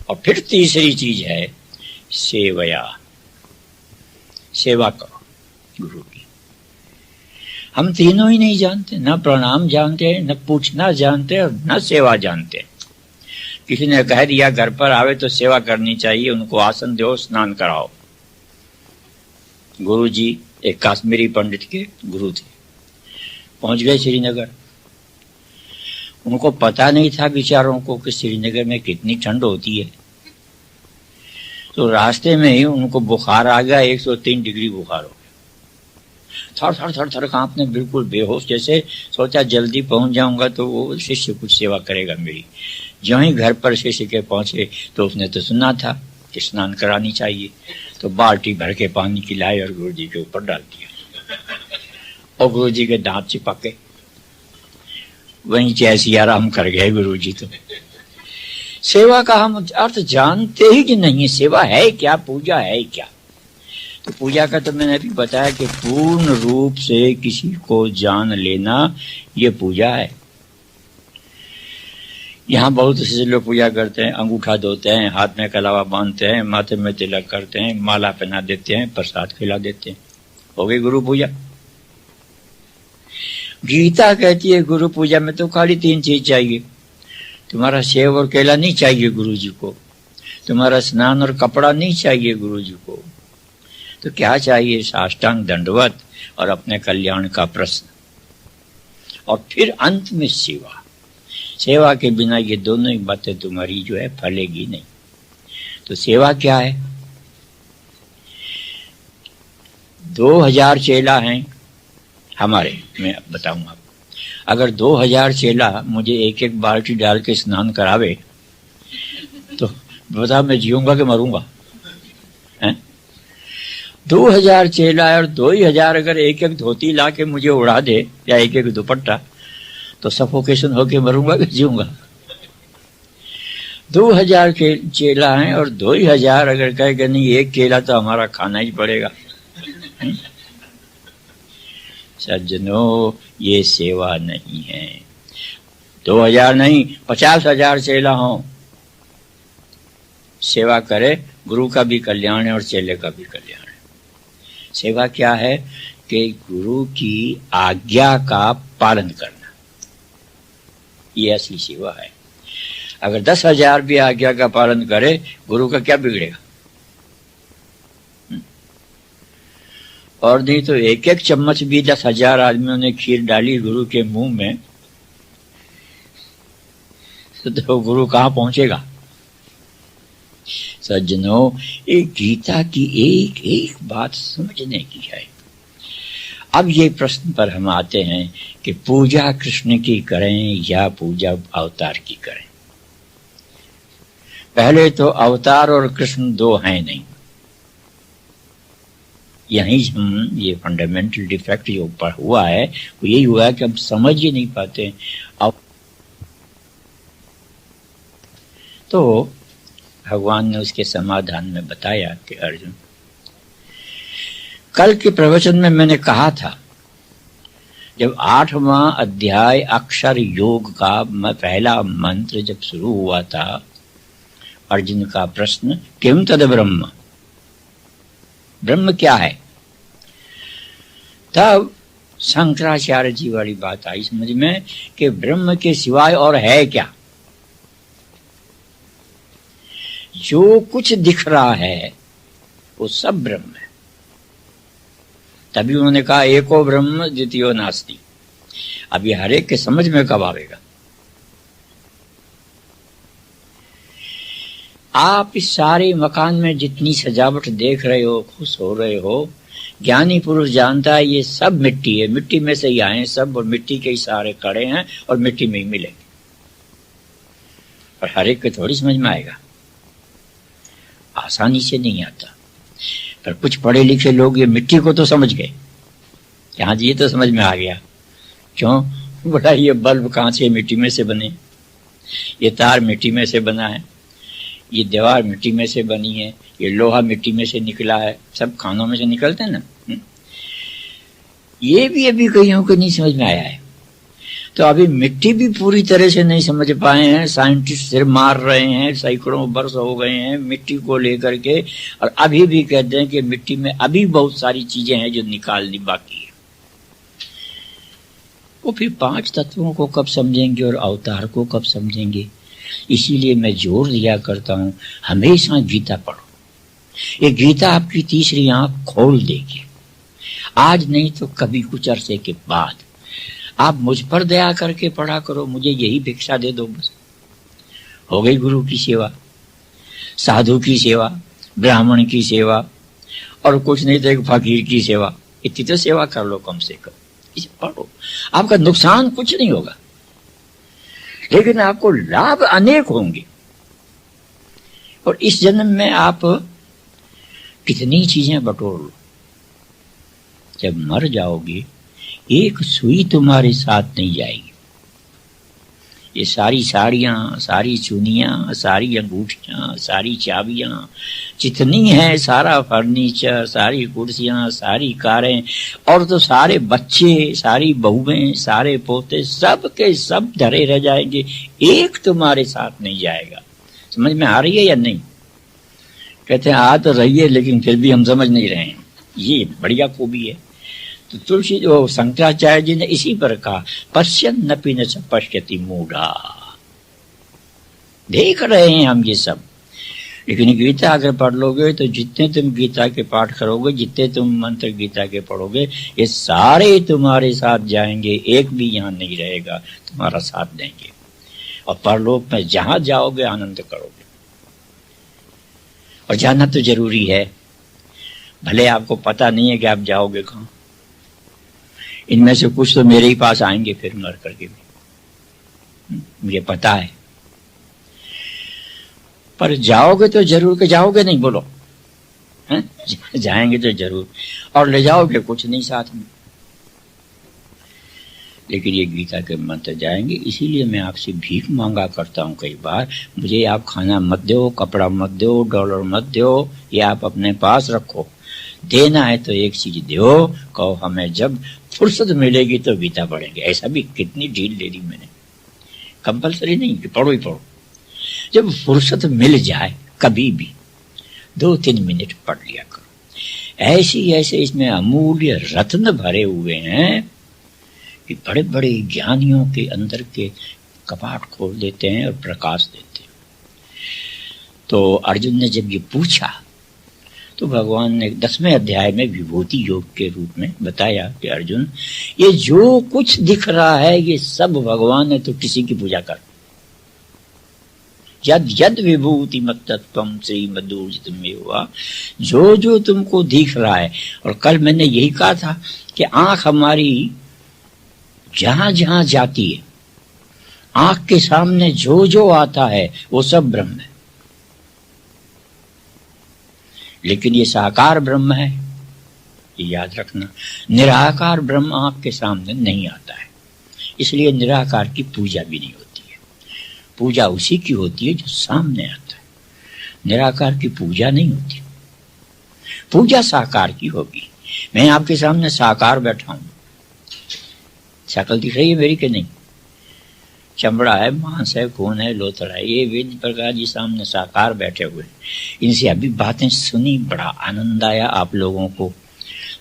और फिर तीसरी चीज है सेवया, सेवा करो गुरु की। हम तीनों ही नहीं जानते, न प्रणाम जानते हैं, न पूछना जानते हैं, न सेवा जानते हैं। किसी ने कह दिया घर पर आवे तो सेवा करनी चाहिए, उनको आसन दो, स्नान कराओ। गुरु जी एक काश्मीरी पंडित के गुरु थे, पहुंच गए श्रीनगर। उनको पता नहीं था बेचारों को कि श्रीनगर में कितनी ठंड होती है। तो रास्ते में ही उनको बुखार आ गया, 103 डिग्री बुखार हो गया। थर थर थर थर कांपने, बिल्कुल बेहोश जैसे। सोचा जल्दी पहुंच जाऊंगा तो वो शिष्य कुछ सेवा करेगा मेरी। जो ही घर पर शिष्य के पहुंचे तो उसने तो सुना था कि स्नान करानी चाहिए, तो बाल्टी भर के पानी की लाई और गुरु जी के ऊपर डाल दिया और गुरु जी के दांत चिपके। वहीं जैसी आराम कर गए गुरु जी। तो सेवा का हम अर्थ जानते ही कि नहीं, सेवा है क्या, पूजा है क्या। तो पूजा का तो मैंने अभी बताया कि पूर्ण रूप से किसी को जान लेना, ये पूजा है। यहाँ बहुत से लोग पूजा करते हैं, अंगूठा धोते हैं, हाथ में कलावा बांधते हैं, माथे में तिलक करते हैं, माला पहना देते हैं, प्रसाद खिला देते हैं, हो गई गुरु पूजा। गीता कहती है गुरु पूजा में तो खाली 3 चीज चाहिए, तुम्हारा सेव और केला नहीं चाहिए गुरु जी को, तुम्हारा स्नान और कपड़ा नहीं चाहिए गुरु जी को, तो क्या चाहिए? साष्टांग दंडवत और अपने कल्याण का प्रश्न, और फिर अंत में सेवा। सेवा के बिना ये दोनों ही बातें तुम्हारी जो है फलेगी नहीं। तो सेवा क्या है? 2000 चेला हैं हमारे, मैं बताऊं आपको। अगर 2000 चेला मुझे एक एक बाल्टी डाल के स्नान करावे तो बता मैं जीऊंगा कि मरूंगा? 2000 चेला और 2000 अगर एक एक धोती ला के मुझे उड़ा दे या एक एक दुपट्टा, तो सफोकेशन होके मरूंगा कि जीऊंगा? 2000 चेला हैं और 2000 अगर कहे कि नहीं एक केला तो हमारा खाना ही पड़ेगा। सज्जनों, ये सेवा नहीं है। 2000 नहीं, 50,000 चेला हो, सेवा करे, गुरु का भी कल्याण है और चेले का भी कल्याण है। सेवा क्या है? कि गुरु की आज्ञा का पालन करना, ये असली सेवा है। अगर 10,000 भी आज्ञा का पालन करे, गुरु का क्या बिगड़ेगा? और नहीं तो एक एक चम्मच भी 10,000 आदमियों ने खीर डाली गुरु के मुंह में, तो गुरु कहां पहुंचेगा? सज्जनों, एक गीता की एक एक बात समझने की है। अब ये प्रश्न पर हम आते हैं कि पूजा कृष्ण की करें या पूजा अवतार की करें। पहले तो अवतार और कृष्ण दो हैं नहीं। यही हम ये फंडामेंटल डिफेक्ट जो ऊपर हुआ है वो यही हुआ है कि हम समझ ही नहीं पाते। अब तो भगवान ने उसके समाधान में बताया कि अर्जुन, कल के प्रवचन में मैंने कहा था, जब 8वां अध्याय अक्षर योग का पहला मंत्र जब शुरू हुआ था, अर्जुन का प्रश्न किम तद ब्रह्म, ब्रह्म क्या है, तब शंकराचार्य जी वाली बात आई समझ में कि ब्रह्म के सिवाय और है क्या? जो कुछ दिख रहा है वो सब ब्रह्म है। तभी उन्होंने कहा एको ब्रह्म द्वितीयो नास्ति। अब ये हर एक के समझ में कब आवेगा? आप इस सारे मकान में जितनी सजावट देख रहे हो, खुश हो रहे हो, ज्ञानी पुरुष जानता है ये सब मिट्टी है, मिट्टी में से ही आए सब, और मिट्टी के ही सारे कड़े हैं और मिट्टी में ही मिलेंगे। और हर एक को थोड़ी समझ में आएगा, आसानी से नहीं आता। पर कुछ पढ़े लिखे लोग ये मिट्टी को तो समझ गए, हाँ जी ये तो समझ में आ गया। क्यों? बड़ा ये बल्ब कहाँ से मिट्टी में से बने, ये तार मिट्टी में से बना है, ये दीवार मिट्टी में से बनी है, ये लोहा मिट्टी में से निकला है, सब खानों में से निकलते हैं ना। ये भी अभी कईयों को नहीं समझ में आया है। तो अभी मिट्टी भी पूरी तरह से नहीं समझ पाए हैं, साइंटिस्ट सिर मार रहे हैं, सैकड़ों वर्ष हो गए हैं मिट्टी को लेकर के, और अभी भी कहते हैं कि मिट्टी में अभी बहुत सारी चीजें हैं जो निकालनी बाकी है। वो फिर 5 तत्वों को कब समझेंगे और अवतार को कब समझेंगे? इसीलिए मैं जोर दिया करता हूं, हमेशा गीता पढ़ो। ये गीता आपकी तीसरी आंख खोल देगी। आज नहीं तो कभी कुछ अरसे के बाद आप मुझ पर दया करके पढ़ा करो, मुझे यही भिक्षा दे दो, बस हो गई गुरु की सेवा, साधु की सेवा, ब्राह्मण की सेवा, और कुछ नहीं तो एक फकीर की सेवा। इतनी तो सेवा कर लो कम से कम, इसे पढ़ो। आपका नुकसान कुछ नहीं होगा, लेकिन आपको लाभ अनेक होंगे। और इस जन्म में आप कितनी चीजें बटोर लो, जब मर जाओगे एक सुई तुम्हारे साथ नहीं जाएगी। ये सारी साड़ियां, सारी चुनियां, सारी अंगूठियां, सारी चाबियां जितनी हैं, सारा फर्नीचर, सारी कुर्सियां, सारी कारें, और तो सारे बच्चे, सारी बहुएं, सारे पोते, सब के सब धरे रह जाएंगे, एक तुम्हारे साथ नहीं जाएगा। समझ में आ रही है या नहीं? कहते हैं आ तो रही है, लेकिन फिर भी हम समझ नहीं रहे हैं। ये बढ़िया खूबी है। तो तुलसी जो शंकराचार्य जी ने इसी पर कहा, पश्यन्नपि न च पश्यति मूढ़ा। देख रहे हैं हम ये सब। लेकिन गीता अगर पढ़ लोगे तो जितने तुम गीता के पाठ करोगे, जितने तुम मंत्र गीता के पढ़ोगे, ये सारे तुम्हारे साथ जाएंगे, एक भी यहाँ नहीं रहेगा, तुम्हारा साथ देंगे। और परलोक में जहां जाओगे आनंद करोगे। और जाना तो जरूरी है, भले आपको पता नहीं है कि आप जाओगे कहाँ। इनमें से कुछ तो मेरे ही पास आएंगे फिर मर करके भी, मुझे पता है। पर जाओगे तो जरूर, के जाओगे नहीं बोलो, हैं? जाएंगे तो जरूर, और ले जाओगे कुछ नहीं साथ में। लेकिन ये गीता के मंत्र जाएंगे। इसीलिए मैं आपसे भीख मांगा करता हूँ कई बार, मुझे आप खाना मत दो, कपड़ा मत दो, डॉलर मत दो, ये आप अपने पास रखो। देना है तो एक चीज दो, कहो हमें जब फुर्सत मिलेगी तो गीता पढ़ेंगे। ऐसा भी कितनी डील ले ली मैंने, कंपलसरी नहीं कि पढ़ो ही पढ़ो, जब फुर्सत मिल जाए कभी भी 2-3 मिनट पढ़ लिया करो। ऐसे इसमें अमूल्य रत्न भरे हुए हैं कि बड़े बड़े ज्ञानियों के अंदर के कपाट खोल देते हैं और प्रकाश देते हैं। तो अर्जुन ने जब ये पूछा तो भगवान ने 10वें अध्याय में विभूति योग के रूप में बताया कि अर्जुन, ये जो कुछ दिख रहा है ये सब भगवान है, तो किसी की पूजा कर। यद यद विभूति मत्तत्वम श्रीमदूर्जितमेव हुआ, जो जो तुमको दिख रहा है। और कल मैंने यही कहा था कि आंख हमारी जहां जहां जाती है, आंख के सामने जो जो आता है वो सब ब्रह्म है। लेकिन ये साकार ब्रह्म है, ये याद रखना। निराकार ब्रह्म आंख के सामने नहीं आता है, इसलिए निराकार की पूजा भी नहीं होती है। पूजा उसी की होती है जो सामने आता है, निराकार की पूजा नहीं होती। पूजा साकार की होगी। मैं आपके सामने साकार बैठा हूं, शक्ल दिख रही है मेरी कि नहीं? चमड़ा है, मांस है, खून है, लोथड़ा है, ये वेद प्रकाश जी सामने साकार बैठे हुए। इनसे अभी बातें सुनी, बड़ा आनंद आया आप लोगों को।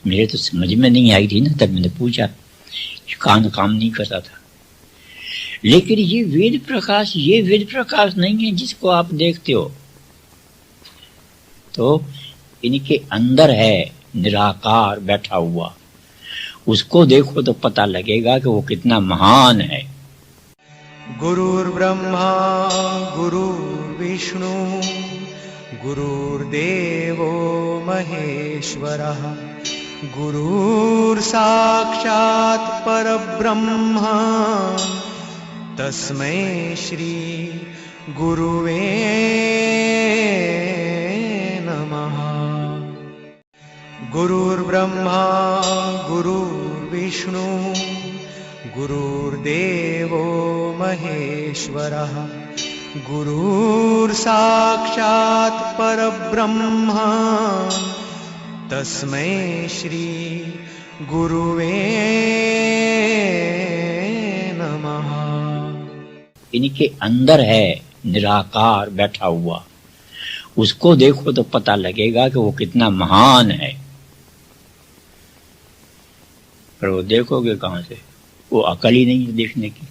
मेरे तो समझ में नहीं आई थी ना, तब मैंने पूछा, कान काम नहीं करता था। लेकिन ये वेद प्रकाश नहीं है जिसको आप देखते हो। तो इनके अंदर है निराकार बैठा हुआ, उसको देखो तो पता लगेगा कि वो कितना महान है। गुरुर्ब्रह्मा गुरुर्विष्णु गुरुर्देवो महेश्वरः गुरुर्साक्षात् परब्रह्म तस्मै श्री गुरुवे नमः। गुरुर्ब्रह्मा गुरुर्विष्णु गुरुर्देवो महेश्वरः गुरुर्साक्षात् परब्रह्म तस्मै श्री गुरुवे नमः। इनके अंदर है निराकार बैठा हुआ, उसको देखो तो पता लगेगा कि वो कितना महान है। पर वो देखोगे कहां से? वो अकल ही नहीं है देखने की।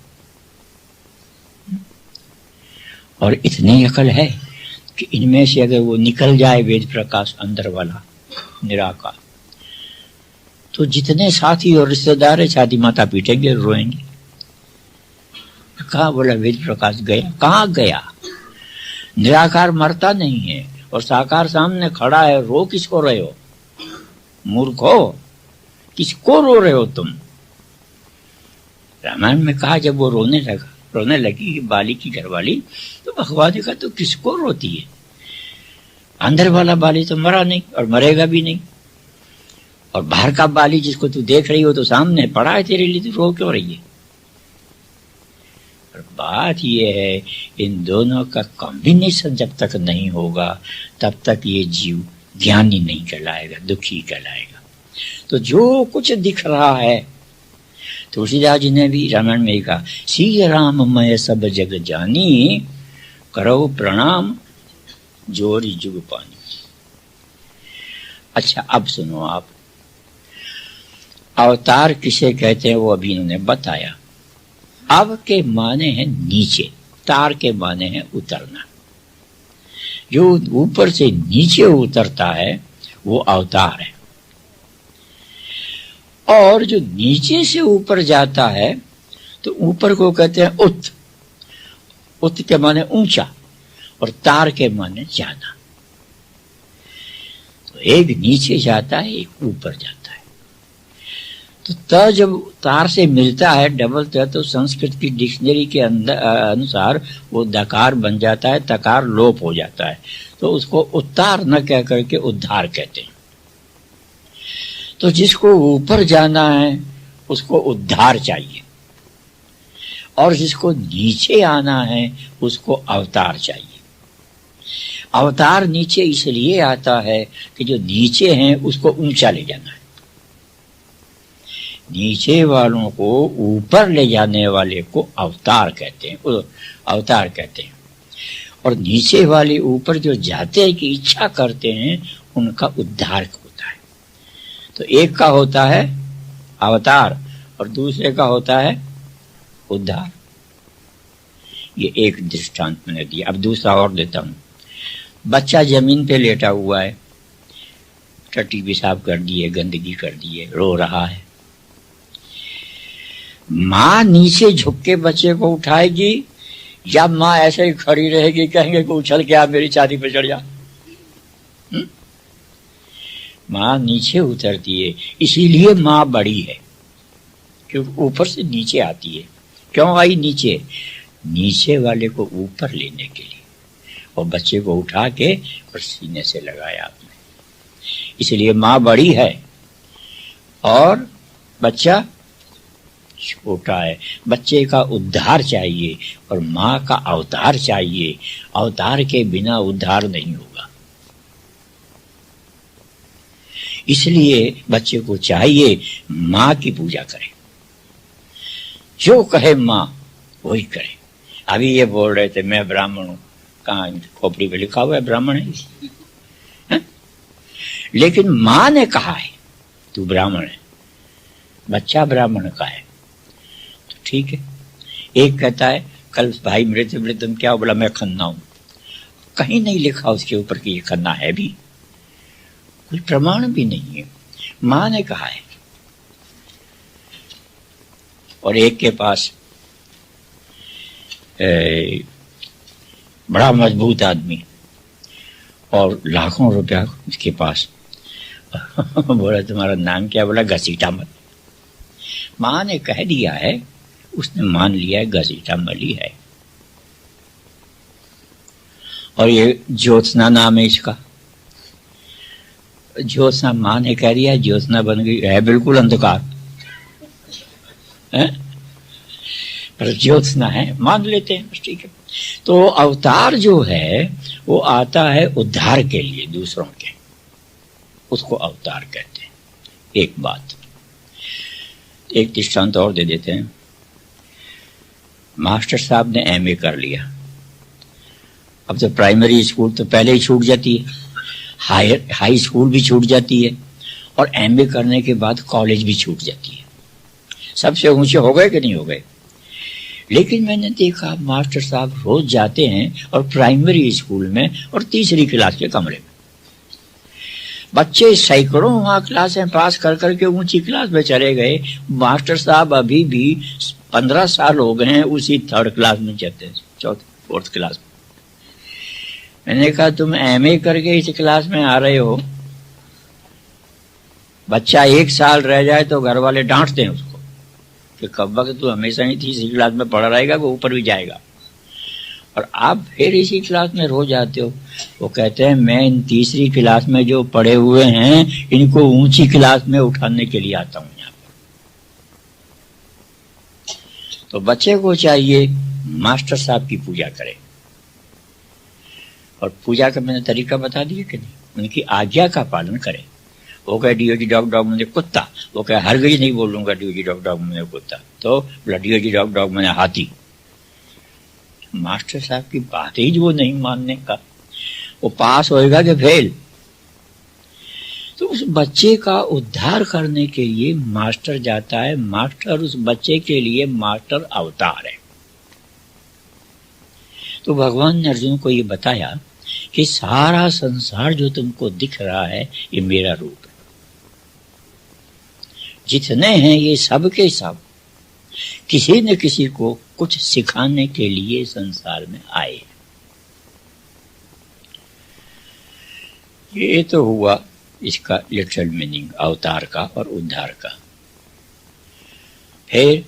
और इतनी अकल है कि इनमें से अगर वो निकल जाए वेद प्रकाश अंदर वाला निराकार, तो जितने साथी और रिश्तेदार है छाती माता पीटेंगे, रोएंगे। कहा बोला वेद प्रकाश गया? कहाँ गया? निराकार मरता नहीं है और साकार सामने खड़ा है, रो किसको रहे हो? मूर्खो, किसको रो रहे हो तुम? रामायण में कहा जब वो रोने लगी बाली की घरवाली, तो भगवान ने कहा तो किसको रोती है? अंदर वाला बाली तो मरा नहीं और मरेगा भी नहीं, और बाहर का बाली जिसको तू देख रही हो तो सामने पड़ा है तेरे लिए, तू रो क्यों रही है? और बात ये है, इन दोनों का कॉम्बिनेशन जब तक नहीं होगा तब तक ये जीव ज्ञानी नहीं कहलाएगा, दुखी कहलाएगा। तो जो कुछ दिख रहा है, तुलसीदास जी ने भी रामायण में कहा, श्री राम मैं सब जग जानी, करो प्रणाम जोरी जुग पानी। अच्छा अब सुनो आप, अवतार किसे कहते हैं वो अभी इन्होंने बताया। अब के माने हैं नीचे, तार के माने हैं उतरना। जो ऊपर से नीचे उतरता है वो अवतार है, और जो नीचे से ऊपर जाता है तो ऊपर को कहते हैं उत। उत के माने ऊंचा और तार के माने जाना। तो एक नीचे जाता है, एक ऊपर जाता है। तो त जब तार से मिलता है डबल त, तो संस्कृत की डिक्शनरी के अंदर अनुसार वो दकार बन जाता है, तकार लोप हो जाता है। तो उसको उतार न कह करके उद्धार कहते हैं। तो जिसको ऊपर जाना है उसको उद्धार चाहिए, और जिसको नीचे आना है उसको अवतार चाहिए। अवतार नीचे इसलिए आता है कि जो नीचे हैं उसको ऊंचा ले जाना है। नीचे वालों को ऊपर ले जाने वाले को अवतार कहते हैं, अवतार कहते हैं। और नीचे वाले ऊपर जो जाते हैं की इच्छा करते हैं उनका उद्धार होता है। तो एक का होता है अवतार और दूसरे का होता है उद्धार। ये एक दृष्टांत मैंने दिया। अब दूसरा और देता हूं। बच्चा जमीन पे लेटा हुआ है, टट्टी पेशाब कर दिए, गंदगी कर दिए, रो रहा है। माँ नीचे झुक के बच्चे को उठाएगी या माँ ऐसे ही खड़ी रहेगी, कहेंगे कि उछल के आप मेरी छाती पे चढ़ जा। माँ नीचे उतरती है, इसीलिए माँ बड़ी है, क्योंकि ऊपर से नीचे आती है। क्यों आई नीचे? नीचे वाले को ऊपर लेने के लिए, और बच्चे को उठा के और सीने से लगाया आपने। इसलिए माँ बड़ी है और बच्चा छोटा है। बच्चे का उद्धार चाहिए और माँ का अवतार चाहिए। अवतार के बिना उद्धार नहीं होगा। इसलिए बच्चे को चाहिए माँ की पूजा करे, जो कहे माँ वही करे। अभी ये बोल रहे थे मैं ब्राह्मण हूं, कहाँ खोपड़ी पे लिखा हुआ है ब्राह्मण है? लेकिन माँ ने कहा है तू ब्राह्मण है, बच्चा ब्राह्मण का है, तो ठीक है। एक कहता है कल भाई मृतम क्या बोला, मैं खन्ना हूं। कहीं नहीं लिखा उसके ऊपर कि ये खन्ना है भी, कोई प्रमाण भी नहीं है, माँ ने कहा है। और एक के पास बड़ा मजबूत आदमी और लाखों रुपया उसके पास। बोला तुम्हारा नाम क्या? बोला घसीटा मल। माँ ने कह दिया है, उसने मान लिया है घसीटा मली है। और ये ज्योत्सना नाम है इसका। ज्योत्सना, माँ ने कह दिया ज्योत्सना बन गई, है बिल्कुल अंधकार है? पर ज्योत्सना है, मान लेते हैं, बस ठीक है। तो अवतार जो है वो आता है उद्धार के लिए दूसरों के, उसको अवतार कहते हैं। एक बात, एक दृष्टांत और दे देते हैं। मास्टर साहब ने एमए कर लिया। अब तो प्राइमरी स्कूल तो पहले ही छूट जाती है, हाई स्कूल भी छूट जाती है, और एमए करने के बाद कॉलेज भी छूट जाती है। सबसे ऊंचे हो गए कि नहीं हो गए? लेकिन मैंने देखा मास्टर साहब रोज जाते हैं और प्राइमरी स्कूल में और तीसरी क्लास के कमरे में बच्चे सैकड़ों वहां क्लासें पास कर करके ऊंची क्लास में चले गए। मास्टर साहब अभी भी 15 साल हो गए हैं उसी थर्ड क्लास में चलते, फोर्थ क्लास में। मैंने कहा तुम एमए करके इस क्लास में आ रहे हो, बच्चा 1 साल रह जाए तो घर वाले डांटते हैं उसको कि कब्बा कि तू हमेशा ही तीसरी क्लास में पढ़ा रहेगा, वो ऊपर भी जाएगा, और आप फिर इसी क्लास में रोज आते हो। वो कहते हैं मैं इन तीसरी क्लास में जो पढ़े हुए हैं इनको ऊंची क्लास में उठाने के लिए आता हूं यहाँ पर। तो बच्चे को चाहिए मास्टर साहब की पूजा करे, और पूजा का मैंने तरीका बता दिया कि नहीं, उनकी आज्ञा का पालन करे। वो कहे डीओजी डॉग डॉग मैंने कुत्ता, वो कहे हर गई नहीं बोलूंगा डीओजी डॉग डॉग मैंने कुत्ता, तो बोला डीओजी डॉग डॉग मैंने हाथी। मास्टर साहब की बात ही वो नहीं मानने का, वो पास होएगा कि फेल। तो उस बच्चे का उद्धार करने के लिए मास्टर जाता है। मास्टर उस बच्चे के लिए मास्टर अवतार है। तो भगवान ने अर्जुन को ये बताया कि सारा संसार जो तुमको दिख रहा है ये मेरा रूप है। जितने हैं ये सब के सब किसी न किसी को कुछ सिखाने के लिए संसार में आए। ये तो हुआ इसका लिटरल मीनिंग अवतार का और उद्धार का। फिर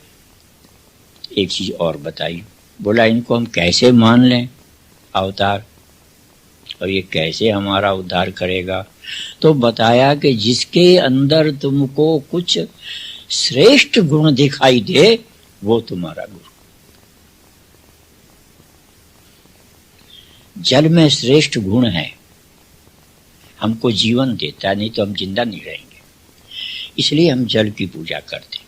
एक चीज और बताई, बोला इनको हम कैसे मान लें अवतार, और ये कैसे हमारा उद्धार करेगा। तो बताया कि जिसके अंदर तुमको कुछ श्रेष्ठ गुण दिखाई दे वो तुम्हारा गुरु। जल में श्रेष्ठ गुण है, हमको जीवन देता है, नहीं तो हम जिंदा नहीं रहेंगे, इसलिए हम जल की पूजा करते हैं।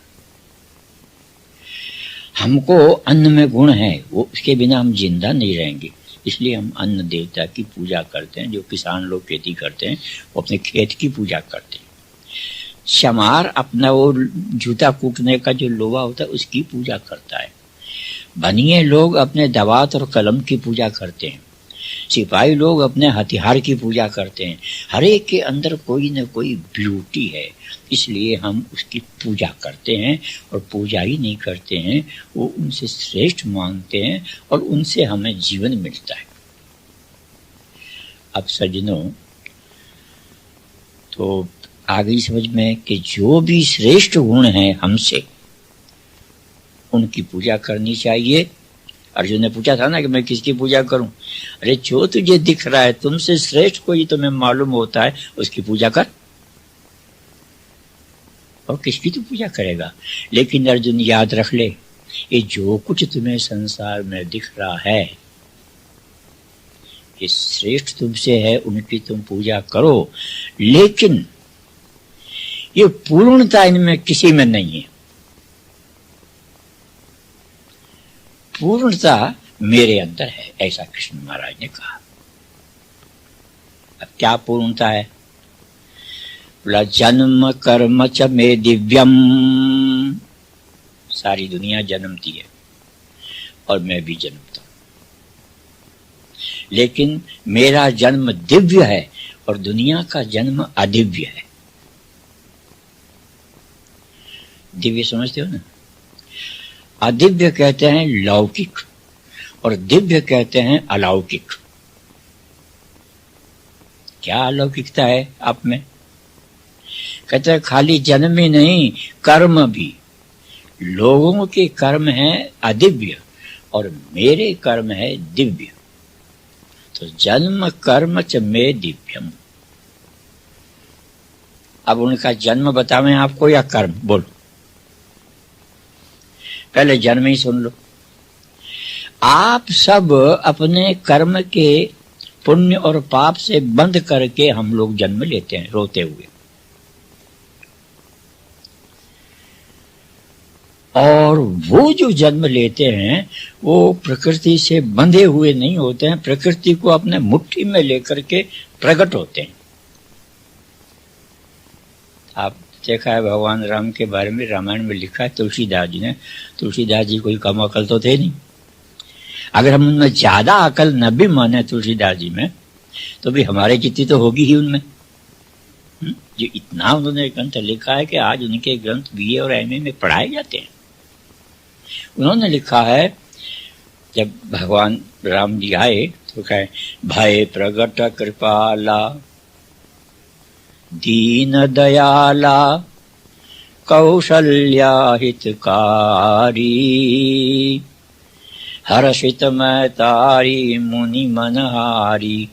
हमको अन्न में गुण है, वो उसके बिना हम जिंदा नहीं रहेंगे, इसलिए हम अन्न देवता की पूजा करते हैं। जो किसान लोग खेती करते हैं वो अपने खेत की पूजा करते हैं। चमार अपना वो जूता कूटने का जो लोहा होता है उसकी पूजा करता है। बनिए लोग अपने दवात और कलम की पूजा करते हैं। सिपाही लोग अपने हथियार की पूजा करते हैं। हर एक के अंदर कोई न कोई ब्यूटी है, इसलिए हम उसकी पूजा करते हैं। और पूजा ही नहीं करते हैं, वो उनसे श्रेष्ठ मानते हैं और उनसे हमें जीवन मिलता है। अब सज्जनों, तो आ गई समझ में कि जो भी श्रेष्ठ गुण हैं हमसे, उनकी पूजा करनी चाहिए। अर्जुन ने पूछा था ना कि मैं किसकी पूजा करूं। अरे जो तुझे दिख रहा है तुमसे श्रेष्ठ कोई तुम्हें मालूम होता है, उसकी पूजा कर। और किसकी तू पूजा करेगा। लेकिन अर्जुन याद रख ले, ये जो कुछ तुम्हें संसार में दिख रहा है ये श्रेष्ठ तुमसे है, उनकी तुम पूजा करो, लेकिन ये पूर्णता इनमें किसी में नहीं है। पूर्णता मेरे अंदर है, ऐसा कृष्ण महाराज ने कहा। अब क्या पूर्णता है। बोला जन्म कर्म च मे दिव्यम, सारी दुनिया जन्मती है और मैं भी जन्मता हूं, लेकिन मेरा जन्म दिव्य है और दुनिया का जन्म अदिव्य है। दिव्य समझते हो ना। अदिव्य कहते हैं लौकिक और दिव्य कहते हैं अलौकिक। क्या अलौकिकता है आप में। कहते हैं खाली जन्म ही नहीं, कर्म भी। लोगों के कर्म है अदिव्य और मेरे कर्म है दिव्य। तो जन्म कर्म च मे दिव्यम। अब उनका जन्म बतावें आपको या कर्म, बोलो। पहले जन्म ही सुन लो। आप सब अपने कर्म के पुण्य और पाप से बंध करके हम लोग जन्म लेते हैं रोते हुए। और वो जो जन्म लेते हैं वो प्रकृति से बंधे हुए नहीं होते हैं, प्रकृति को अपने मुट्ठी में लेकर के प्रकट होते हैं। आप देखा है भगवान राम के बारे में रामायण में लिखा है तुलसीदास जी ने। तुलसीदास जी कोई कम अकल तो थे नहीं। अगर हम उनमें ज्यादा अकल न भी माने तुलसीदास जी में, तो भी हमारे जितनी तो होगी ही उनमें। जो इतना उन्होंने ग्रंथ लिखा है कि आज उनके ग्रंथ बीए और एमए में पढ़ाए जाते हैं। उन्होंने लिखा है जब भगवान राम जी आए तो कहे भय प्रगट कृपाला दीन दयाला कौशल्या हितकारी हर्षित मैतारी मुनि मनहारी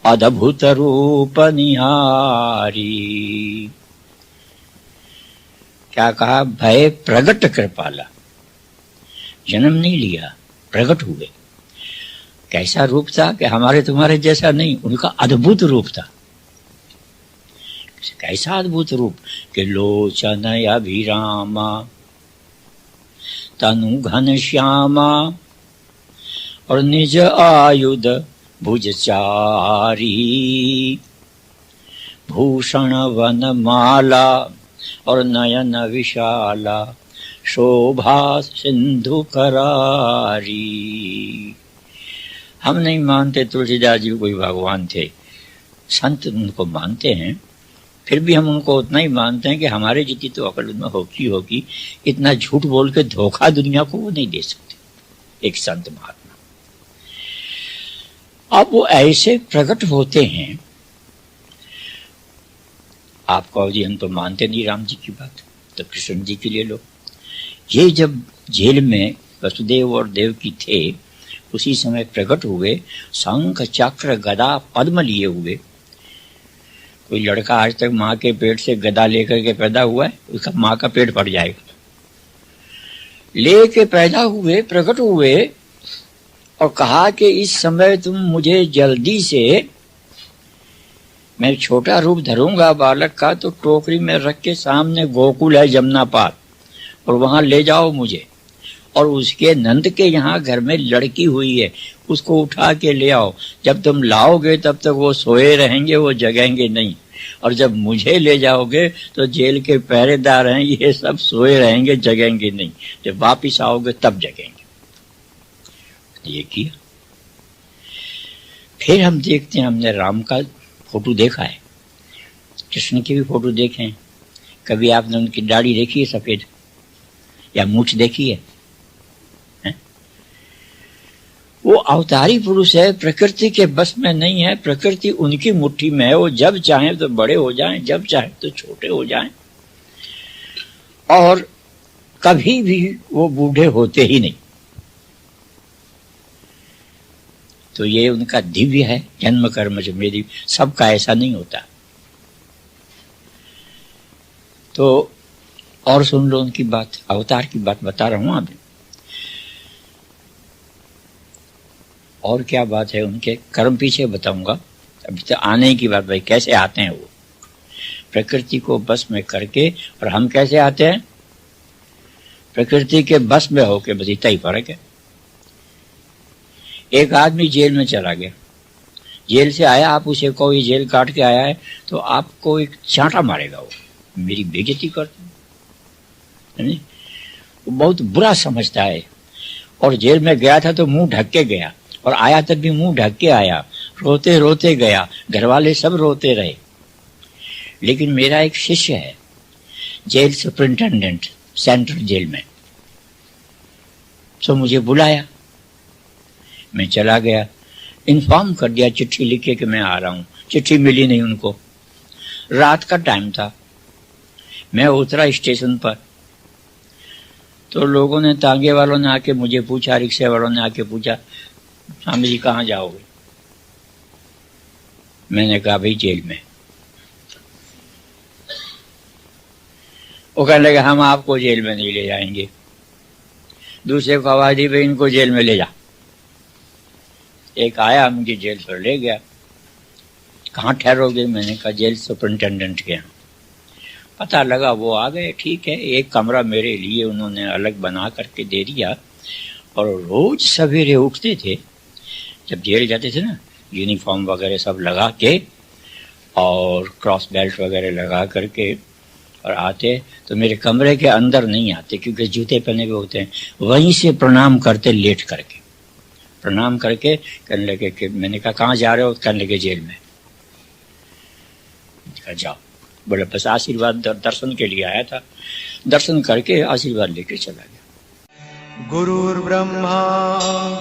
अद्भुत रूप निहारी। क्या कहा। भय प्रगट कृपाला, जन्म नहीं लिया, प्रकट हुए। कैसा रूप था कि हमारे तुम्हारे जैसा नहीं, उनका अद्भुत रूप था। कैसा अद्भुत रूप कि लोचन अभिरामा तनु घन श्यामा और निज आयुध भुजचारी भूषण वन माला और नयन विशाला शोभा सिंधु करारी। हम नहीं मानते तुलसीदास जी कोई भगवान थे, संत उनको मानते हैं, फिर भी हम उनको उतना ही मानते हैं कि हमारे जितनी तो अकल उनमें होगी, इतना झूठ बोल के धोखा दुनिया को वो नहीं दे सकते एक संत महात्मा। अब वो ऐसे प्रकट होते हैं। आप कहो जी हम तो मानते नहीं राम जी की बात, तो कृष्ण जी की ले लो। ये जब जेल में वसुदेव और देवकी थे, उसी समय प्रकट हुए, शंख चक्र गदा पद्म लिए हुए। कोई लड़का आज तक माँ के पेट से गदा लेकर के पैदा हुआ है, उसका माँ का पेट फट जाएगा। लेके पैदा हुए, प्रकट हुए और कहा कि इस समय तुम मुझे जल्दी से, मैं छोटा रूप धरूंगा बालक का, तो टोकरी में रख के सामने गोकुल है जमुना पार, और वहां ले जाओ मुझे, और उसके नंद के यहाँ घर में लड़की हुई है, उसको उठा के ले आओ। जब तुम लाओगे तब तक वो सोए रहेंगे, वो जगेंगे नहीं, और जब मुझे ले जाओगे तो जेल के पहरेदार हैं, ये सब सोए रहेंगे, जगेंगे नहीं, जब वापिस आओगे तब जगेंगे। ये किया। फिर हम देखते हैं, हमने राम का फोटो देखा है, कृष्ण के भी फोटो देखे हैं। कभी आपने उनकी दाढ़ी देखी है सफेद, या मूछ देखी है? वो अवतारी पुरुष है, प्रकृति के बस में नहीं है, प्रकृति उनकी मुट्ठी में है। वो जब चाहे तो बड़े हो जाएं, जब चाहे तो छोटे हो जाएं, और कभी भी वो बूढ़े होते ही नहीं। तो ये उनका दिव्य है, जन्म कर्म जो मेरी, सबका ऐसा नहीं होता। तो और सुन लो उनकी बात, अवतार की बात बता रहा हूं अभी। और क्या बात है उनके कर्म पीछे बताऊंगा, अभी तो आने की बात। भाई कैसे आते हैं वो प्रकृति को बस में करके, और हम कैसे आते हैं प्रकृति के बस में होके, बस इतना ही फर्क है। एक आदमी जेल में चला गया, जेल से आया, आप उसे कहो ये जेल काट के आया है, तो आपको एक चांटा मारेगा, वो मेरी बेइज्जती करता है, वो बहुत बुरा समझता है। और जेल में गया था तो मुंह ढक के गया, और आया तब भी मुंह ढक के आया, रोते रोते गया, घर वाले सब रोते रहे। लेकिन मेरा एक शिष्य है जेल सुपरिंटेंडेंट सेंट्रल जेल में, तो मुझे बुलाया, मैं चला गया, इन्फॉर्म कर दिया, चिट्ठी लिखे कि मैं आ रहा हूं। चिट्ठी मिली नहीं उनको, रात का टाइम था। मैं उतरा स्टेशन पर, तो लोगों ने, तांगे वालों ने आके मुझे पूछा, रिक्शे वालों ने आके पूछा, स्वामी जी कहाँ जाओगे? मैंने कहा भाई जेल में। वो कहने लगे हम आपको जेल में नहीं ले जाएंगे। दूसरे को आवाज दी, भाई इनको जेल में ले जा। एक आया, मुझे जेल पर ले गया। कहाँ ठहरोगे? मैंने कहा जेल सुपरिंटेंडेंट के यहाँ। पता लगा वो आ गए, ठीक है। एक कमरा मेरे लिए उन्होंने अलग बना करके दे दिया, और रोज सवेरे उठते थे, जब जेल जाते थे ना, यूनिफॉर्म वगैरह सब लगा के और क्रॉस बेल्ट वगैरह लगा करके, और आते तो मेरे कमरे के अंदर नहीं आते, क्योंकि जूते पहने हुए होते हैं। वहीं से प्रणाम करते, लेट करके प्रणाम करके कहने लगे कि, मैंने कहा कहाँ जा रहे हो? कहने लगे जेल में। कहा जाओ। बोले बस आशीर्वाद दर्शन के लिए आया था, दर्शन करके आशीर्वाद लेके चला गया। गुरुर्ब्रह्मा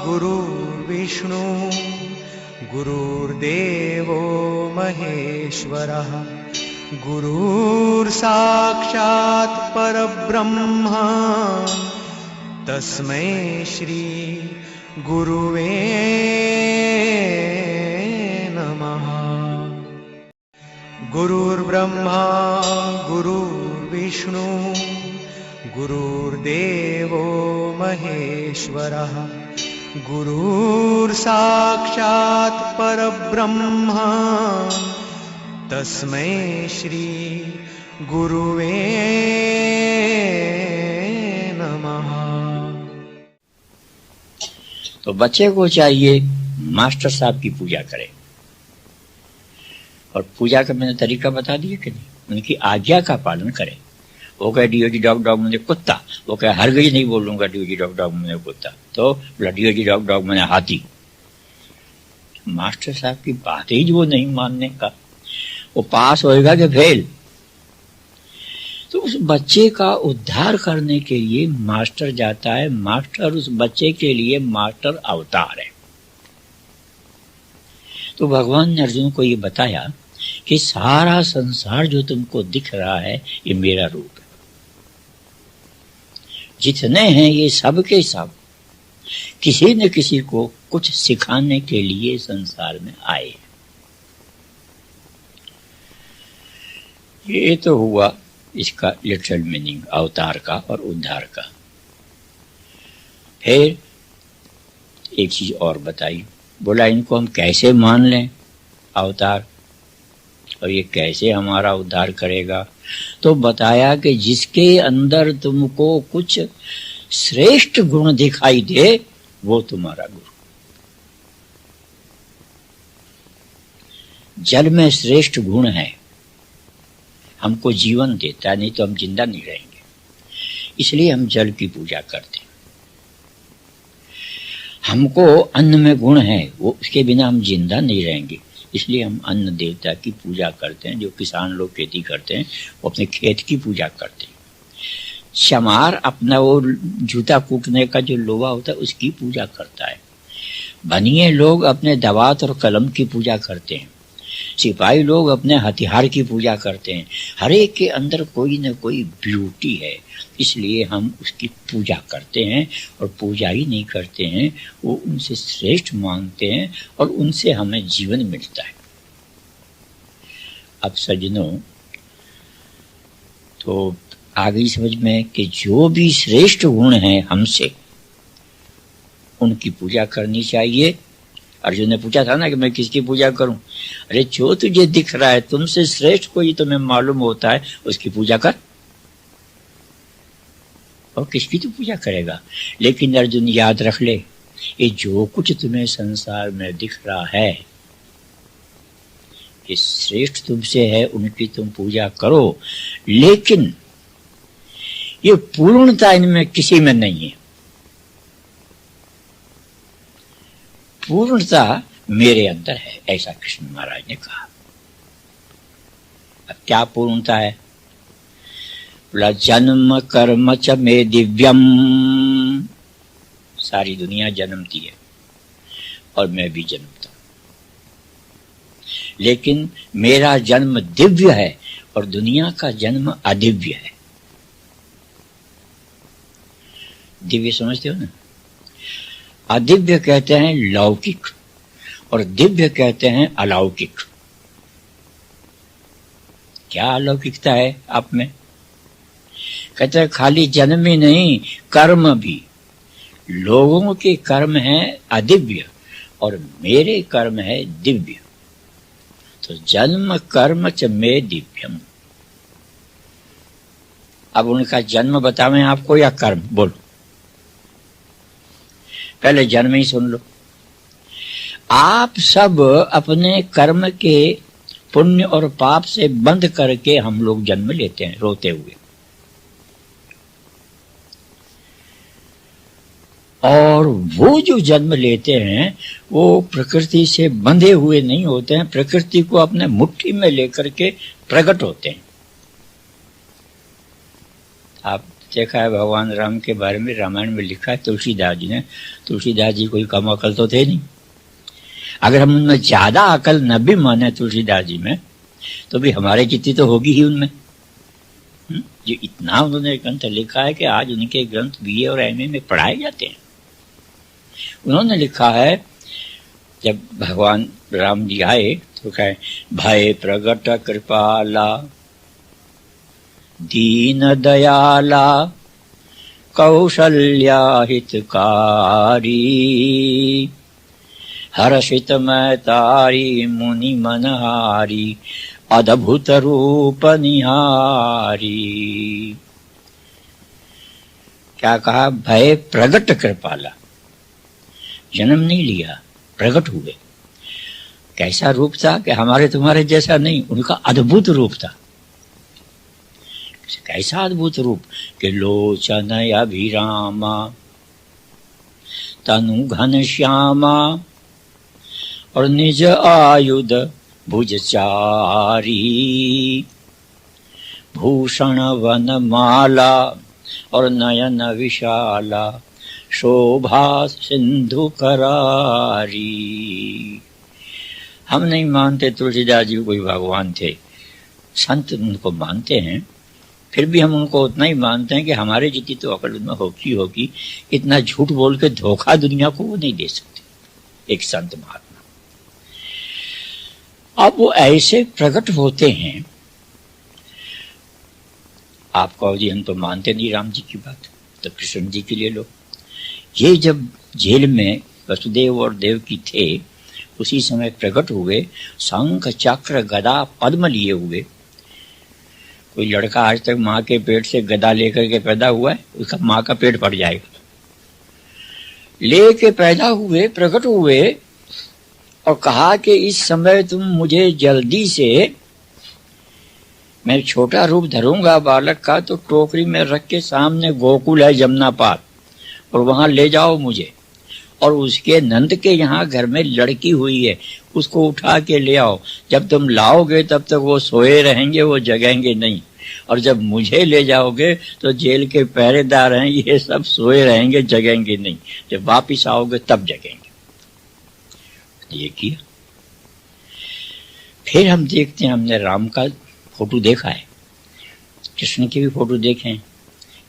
गुरुर्विष्णु गुरुर्देवो महेश्वरः गुरुर्साक्षात् परब्रह्म तस्मै श्री गुरुवे नमः। गुरुर्ब्रह्मा गुरुर्विष्णु गुरुर्देवो महेश्वरः गुरुर्साक्षात् परब्रह्म तस्मै श्री गुरुवे नमः। तो बच्चे को चाहिए मास्टर साहब की पूजा करे, और पूजा का मैंने तरीका बता दिया कि नहीं, उनकी आज्ञा का पालन करे। वो कहे डीओजी डॉग डॉग मैंने कुत्ता, वो कहे हरगिज नहीं बोलूंगा डीओजी डॉग डॉग मैंने कुत्ता, तो बोला डीओजी डॉग डॉग मैंने हाथी। मास्टर साहब की बात ही जो नहीं मानने का, वो पास होएगा कि फेल। तो उस बच्चे का उद्धार करने के लिए मास्टर जाता है। मास्टर उस बच्चे के लिए मास्टर अवतार है। तो भगवान ने अर्जुन को ये बताया कि सारा संसार जो तुमको दिख रहा है ये मेरा रूप है। जितने हैं ये सब के सब किसी न किसी को कुछ सिखाने के लिए संसार में आए। ये तो हुआ इसका लिटरल मीनिंग अवतार का और उद्धार का। फिर एक चीज और बताई, बोला इनको हम कैसे मान लें अवतार, और ये कैसे हमारा उद्धार करेगा। तो बताया कि जिसके अंदर तुमको कुछ श्रेष्ठ गुण दिखाई दे वो तुम्हारा गुरु। जल में श्रेष्ठ गुण है, हमको जीवन देता है, नहीं तो हम जिंदा नहीं रहेंगे, इसलिए हम जल की पूजा करते हैं। हमको अन्न में गुण है, वो उसके बिना हम जिंदा नहीं रहेंगे, इसलिए हम अन्न देवता की पूजा करते हैं। जो किसान लोग खेती करते हैं वो अपने खेत की पूजा करते हैं। चमार अपना वो जूता कूटने का जो लोहा होता है उसकी पूजा करता है। बनिए लोग अपने दवात और कलम की पूजा करते हैं। सिपाही लोग अपने हथियार की पूजा करते हैं। हर एक के अंदर कोई न कोई ब्यूटी है, इसलिए हम उसकी पूजा करते हैं। और पूजा ही नहीं करते हैं, वो उनसे श्रेष्ठ मांगते हैं और उनसे हमें जीवन मिलता है। अब सज्जनों, तो आ गई समझ में कि जो भी श्रेष्ठ गुण हैं हमसे, उनकी पूजा करनी चाहिए। अर्जुन ने पूछा था ना कि मैं किसकी पूजा करूं। अरे जो तुझे दिख रहा है, तुमसे श्रेष्ठ कोई तुम्हें मालूम होता है, उसकी पूजा कर। और किसकी तो पूजा करेगा। लेकिन अर्जुन याद रख ले, ये जो कुछ तुम्हें संसार में दिख रहा है ये श्रेष्ठ तुमसे है, उनकी तुम पूजा करो, लेकिन ये पूर्णता इनमें किसी में नहीं है। पूर्णता मेरे अंदर है, ऐसा कृष्ण महाराज ने कहा। अब क्या पूर्णता है? बोला जन्म कर्म च मे दिव्यम। सारी दुनिया जन्मती है और मैं भी जन्मता हूं, लेकिन मेरा जन्म दिव्य है और दुनिया का जन्म अदिव्य है। दिव्य समझते हो ना? अदिव्य कहते हैं लौकिक और दिव्य कहते हैं अलौकिक। क्या अलौकिकता है आप में? कहते हैं खाली जन्म ही नहीं, कर्म भी। लोगों के कर्म है अदिव्य और मेरे कर्म है दिव्य। तो जन्म कर्म च मे दिव्यम। अब उनका जन्म बतावें आपको या कर्म? बोलो, पहले जन्म ही सुन लो। आप सब अपने कर्म के पुण्य और पाप से बंध करके हम लोग जन्म लेते हैं रोते हुए। और वो जो जन्म लेते हैं वो प्रकृति से बंधे हुए नहीं होते हैं, प्रकृति को अपने मुट्ठी में लेकर के प्रकट होते हैं। आप देखा है भगवान राम के बारे में रामायण में लिखा है तुलसीदास जी ने। तुलसीदास जी कोई कम अकल तो थे नहीं। अगर हम उनमें ज्यादा अकल न भी माने तुलसीदास जी में, तो भी हमारे जितनी तो होगी ही उनमें। जो इतना उन्होंने ग्रंथ लिखा है कि आज उनके ग्रंथ बीए और एमए में पढ़ाए जाते हैं। उन्होंने लिखा है जब भगवान राम जी आए तो कहे भय प्रगट कृपाला दीन दयाला कौशल्या हितकारी हर्षित मैं तारी मुनि मनहारी अद्भुत रूप निहारी। क्या कहा? भय प्रगट कृपाला। जन्म नहीं लिया, प्रकट हुए। कैसा रूप था कि हमारे तुम्हारे जैसा नहीं, उनका अद्भुत रूप था। कैसा अद्भुत रूप कि लोचन अभिरामा तनु घन श्यामा और निज आयुध भुजचारी, भूषण वन माला और नयन विशाला, शोभा सिंधु करारी। हम नहीं मानते तुलसीदास जी कोई भगवान थे, संत उनको मानते हैं, फिर भी हम उनको उतना ही मानते हैं कि हमारे जितनी तो अकल उनमें होगी। इतना झूठ बोल के धोखा दुनिया को वो नहीं दे सकते एक संत महात्मा। अब वो ऐसे प्रकट होते हैं। आप कहो जी हम तो मानते नहीं राम जी की बात, तो कृष्ण जी की ले लो। ये जब जेल में वसुदेव और देवकी थे, उसी समय प्रकट हुए, शंख चक्र गदा पद्म लिए हुए। कोई लड़का आज तक माँ के पेट से गदा लेकर के पैदा हुआ है? उसका माँ का पेट फट जाएगा। लेके पैदा हुए, प्रकट हुए और कहा कि इस समय तुम मुझे जल्दी से, मैं छोटा रूप धरूंगा बालक का, तो टोकरी में रख के सामने गोकुल है जमुना पार, और वहां ले जाओ मुझे। और उसके नंद के यहाँ घर में लड़की हुई है, उसको उठा के ले आओ। जब तुम लाओगे तब तक वो सोए रहेंगे, वो जगेंगे नहीं। और जब मुझे ले जाओगे तो जेल के पहरेदार हैं, ये सब सोए रहेंगे, जगेंगे नहीं। जब वापिस आओगे तब जगेंगे। ये किया। फिर हम देखते हैं, हमने राम का फोटो देखा है, कृष्ण की भी फोटो देखे हैं।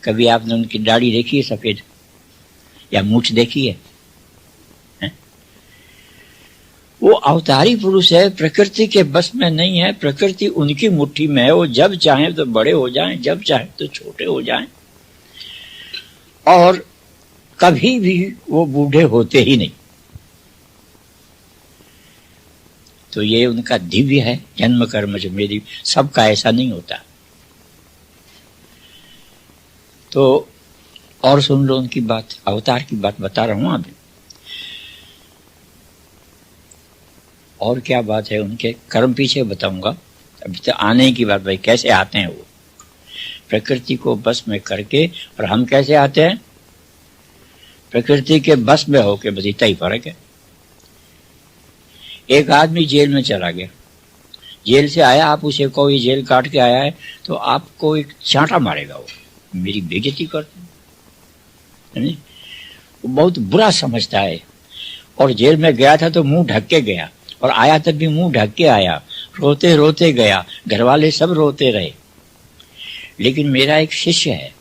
कभी आपने उनकी दाढ़ी देखी है सफेद, या मूछ देखी है? वो अवतारी पुरुष है, प्रकृति के बस में नहीं है, प्रकृति उनकी मुट्ठी में है। वो जब चाहे तो बड़े हो जाएं, जब चाहे तो छोटे हो जाएं, और कभी भी वो बूढ़े होते ही नहीं। तो ये उनका दिव्य है, जन्म कर्म जो मेरी, सबका ऐसा नहीं होता। तो और सुन लो उनकी बात, अवतार की बात बता रहा हूं अभी। और क्या बात है उनके कर्म पीछे बताऊंगा। अभी तो आने की बात, भाई कैसे आते हैं वो प्रकृति को बस में करके, और हम कैसे आते हैं प्रकृति के बस में होके, बस इतना ही फर्क है। एक आदमी जेल में चला गया, जेल से आया, आप उसे कहो ये जेल काट के आया है, तो आपको एक चांटा मारेगा, वो मेरी बेइज्जती करता है, वो बहुत बुरा समझता है। और जेल में गया था तो मुंह ढक के गया, और आया तब भी मुंह ढक के आया, रोते रोते गया, घर वाले सब रोते रहे। लेकिन मेरा एक शिष्य है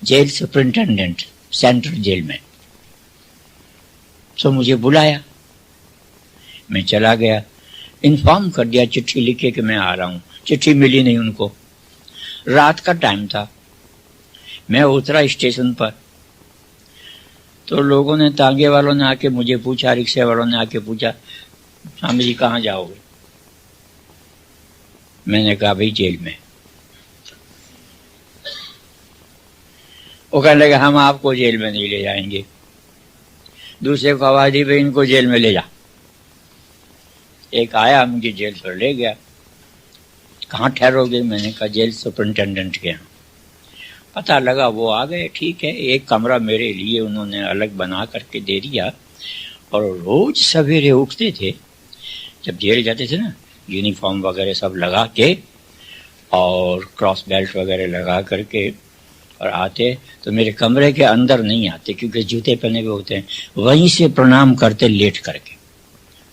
जेल सुपरिंटेंडेंट सेंट्रल जेल में, तो मुझे बुलाया, मैं चला गया, इन्फॉर्म कर दिया, चिट्ठी लिखे कि मैं आ रहा हूं। चिट्ठी मिली नहीं उनको, रात का टाइम था। मैं उतरा स्टेशन पर, तो लोगों ने, तांगे वालों ने आके मुझे पूछा, रिक्शे वालों ने आके पूछा, स्वामी जी कहाँ जाओगे? मैंने कहा भाई जेल में। वो कहने लगे हम आपको जेल में नहीं ले जाएंगे। दूसरे को आवाज दी, भाई इनको जेल में ले जा। एक आया, मुझे जेल पर ले गया। कहाँ ठहरोगे? मैंने कहा जेल सुपरिंटेंडेंट के यहाँ। पता लगा वो आ गए, ठीक है। एक कमरा मेरे लिए उन्होंने अलग बना करके दे दिया, और रोज सवेरे उठते थे, जब जेल जाते थे ना, यूनिफॉर्म वगैरह सब लगा के और क्रॉस बेल्ट वगैरह लगा करके और आते, तो मेरे कमरे के अंदर नहीं आते क्योंकि जूते पहने हुए होते हैं। वहीं से प्रणाम करते, लेट करके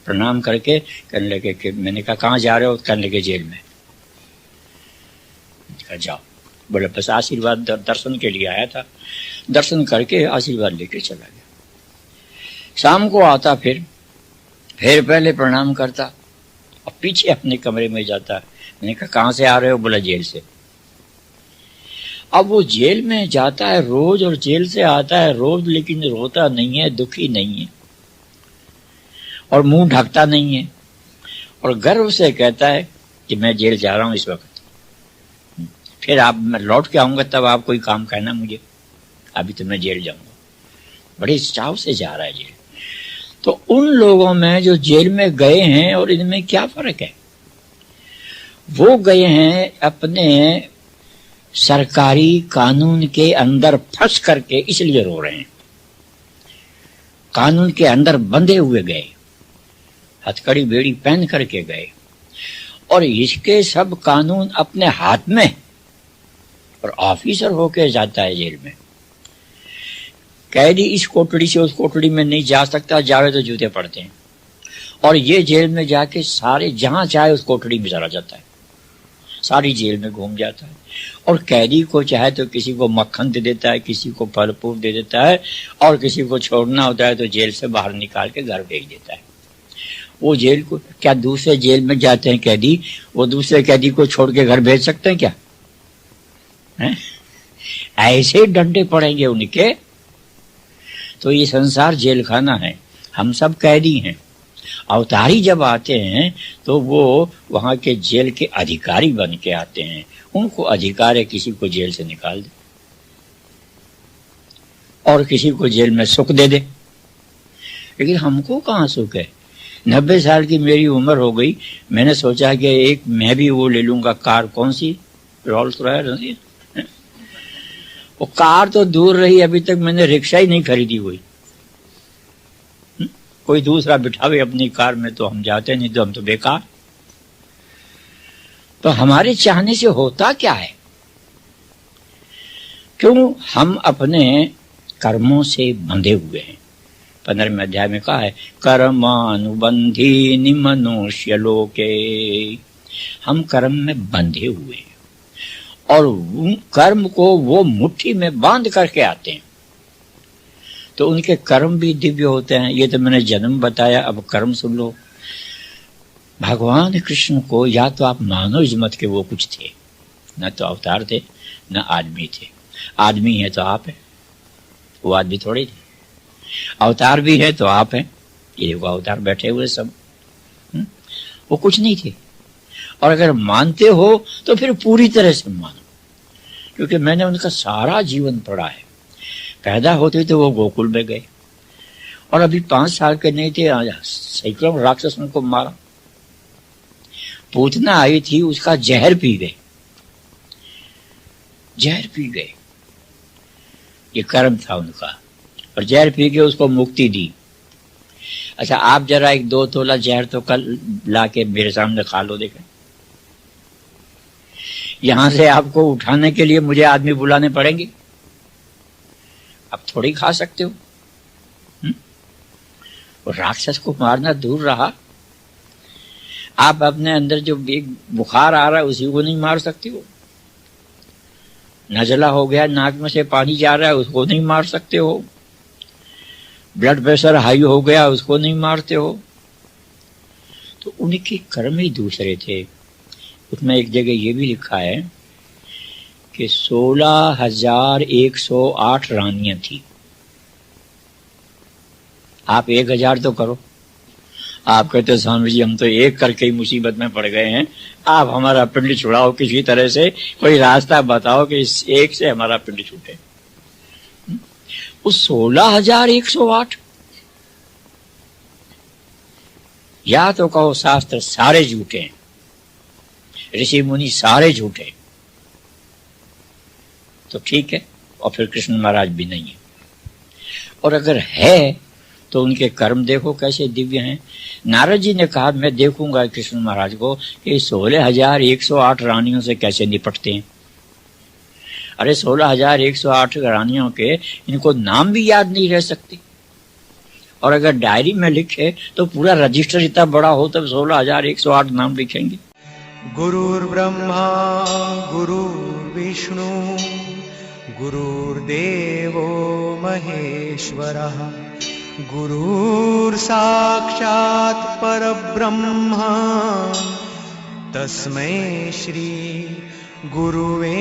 प्रणाम करके कहने लगे कि, मैंने कहा कहाँ जा रहे हो? कहने लगे जेल में। कहा जाओ। बोले बस आशीर्वाद दर्शन के लिए आया था, दर्शन करके आशीर्वाद लेके चला गया। शाम को आता, फिर पहले प्रणाम करता और पीछे अपने कमरे में जाता। मैंने कहा कहाँ से आ रहे हो? बोला जेल से। अब वो जेल में जाता है रोज और जेल से आता है रोज, लेकिन रोता नहीं है, दुखी नहीं है और मुंह ढकता नहीं है, और गर्व से कहता है कि मैं जेल जा रहा हूं इस वक्त, फिर आप, मैं लौट के आऊंगा तब आप कोई काम कहना मुझे, अभी तो मैं जेल जाऊंगा। बड़े चाव से जा रहा है जेल। तो उन लोगों में जो जेल में गए हैं और इनमें क्या फर्क है? वो गए हैं अपने सरकारी कानून के अंदर फंस करके, इसलिए रो रहे हैं। कानून के अंदर बंधे हुए गए, हथकड़ी बेड़ी पहन करके गए और इसके सब कानून अपने हाथ में, और ऑफिसर होके जाता है जेल में। कैदी इस कोठड़ी से उस कोठड़ी में नहीं जा सकता, जावे तो जूते पड़ते हैं, और ये जेल में जाके सारे जहां चाहे उस कोठड़ी में चला जाता है, सारी जेल में घूम जाता है। और कैदी को चाहे तो किसी को मक्खन दे देता है, किसी को फल फूल दे देता है, और किसी को छोड़ना होता है तो जेल से बाहर निकाल के घर भेज देता है। वो जेल को क्या दूसरे जेल में जाते हैं कैदी, वो दूसरे कैदी को छोड़ के घर भेज सकते हैं क्या? है? ऐसे डंडे पड़ेंगे उनके। तो ये संसार जेल खाना है, हम सब कैदी हैं। अवतारी जब आते हैं तो वो वहां के जेल के अधिकारी बन के आते हैं, उनको अधिकार है किसी को जेल से निकाल दे और किसी को जेल में सुख दे दे। लेकिन हमको कहाँ सुख है? 90 साल की मेरी उम्र हो गई, मैंने सोचा कि एक मैं भी वो ले लूंगा कार, कौन सी, रोल्स रॉयस। वो कार तो दूर रही, अभी तक मैंने रिक्शा ही नहीं खरीदी हुई। कोई दूसरा बिठावे अपनी कार में तो हम जाते नहीं, तो हम तो बेकार। तो हमारे चाहने से होता क्या है? क्यों? हम अपने कर्मों से बंधे हुए हैं। 15वें अध्याय में कहा है, कर्मानुबंधी मनुष्य लोके। हम कर्म में बंधे हुए हैं और कर्म को वो मुट्ठी में बांध करके आते हैं, तो उनके कर्म भी दिव्य होते हैं। ये तो मैंने जन्म बताया, अब कर्म सुन लो। भगवान कृष्ण को या तो आप मानो ही मत के वो कुछ थे, न तो अवतार थे न आदमी थे। आदमी है तो आप है, वो आदमी थोड़े थे। अवतार भी है तो आप हैं, ये देखो अवतार बैठे हुए सब, वो कुछ नहीं थे। और अगर मानते हो तो फिर पूरी तरह से मानो, क्योंकि मैंने उनका सारा जीवन पढ़ा है। पैदा होते तो वो गोकुल में गए, और अभी 5 साल के नहीं थे, सैकड़ों राक्षसों को मारा। पूतना आई थी, उसका जहर पी गए, जहर पी गए। ये कर्म था उनका, और जहर पी के उसको मुक्ति दी। अच्छा, आप जरा 1-2 तोला जहर तो कल लाके मेरे सामने खा लो, देखें। यहां से आपको उठाने के लिए मुझे आदमी बुलाने पड़ेंगे, आप थोड़ी खा सकते हो। राक्षस को मारना दूर रहा, आप अपने अंदर जो एक बुखार आ रहा है उसी को नहीं मार सकते हो। नजला हो गया, नाक में से पानी जा रहा है, उसको नहीं मार सकते हो। ब्लड प्रेशर हाई हो गया, उसको नहीं मारते हो। तो उनके कर्म ही दूसरे थे। उसमें एक जगह ये भी लिखा है कि 16,108 रानियां थी। आप 1,000 तो करो। आप कहते स्वामी जी हम तो एक करके ही मुसीबत में पड़ गए हैं, आप हमारा पिंड छुड़ाओ, किसी तरह से कोई रास्ता बताओ कि इस एक से हमारा पिंड छूटे। उस 16,108, या तो कहो शास्त्र सारे झूठे हैं, ऋषि मुनि सारे झूठे, तो ठीक है। और फिर कृष्ण महाराज भी नहीं है। और अगर है तो उनके कर्म देखो कैसे दिव्य हैं। नारद जी ने कहा मैं देखूंगा कृष्ण महाराज को कि 16,108 रानियों से कैसे निपटते हैं। अरे 16,108 रानियों के इनको नाम भी याद नहीं रह सकते, और अगर डायरी में लिखे तो पूरा रजिस्टर इतना बड़ा हो तब 16,108 नाम लिखेंगे। गुरुर्ब्रह्मा गुरुर्विष्णु गुरुर्देवो महेश्वरः गुरुर्साक्षात् परब्रह्म तस्मै श्री गुरुवे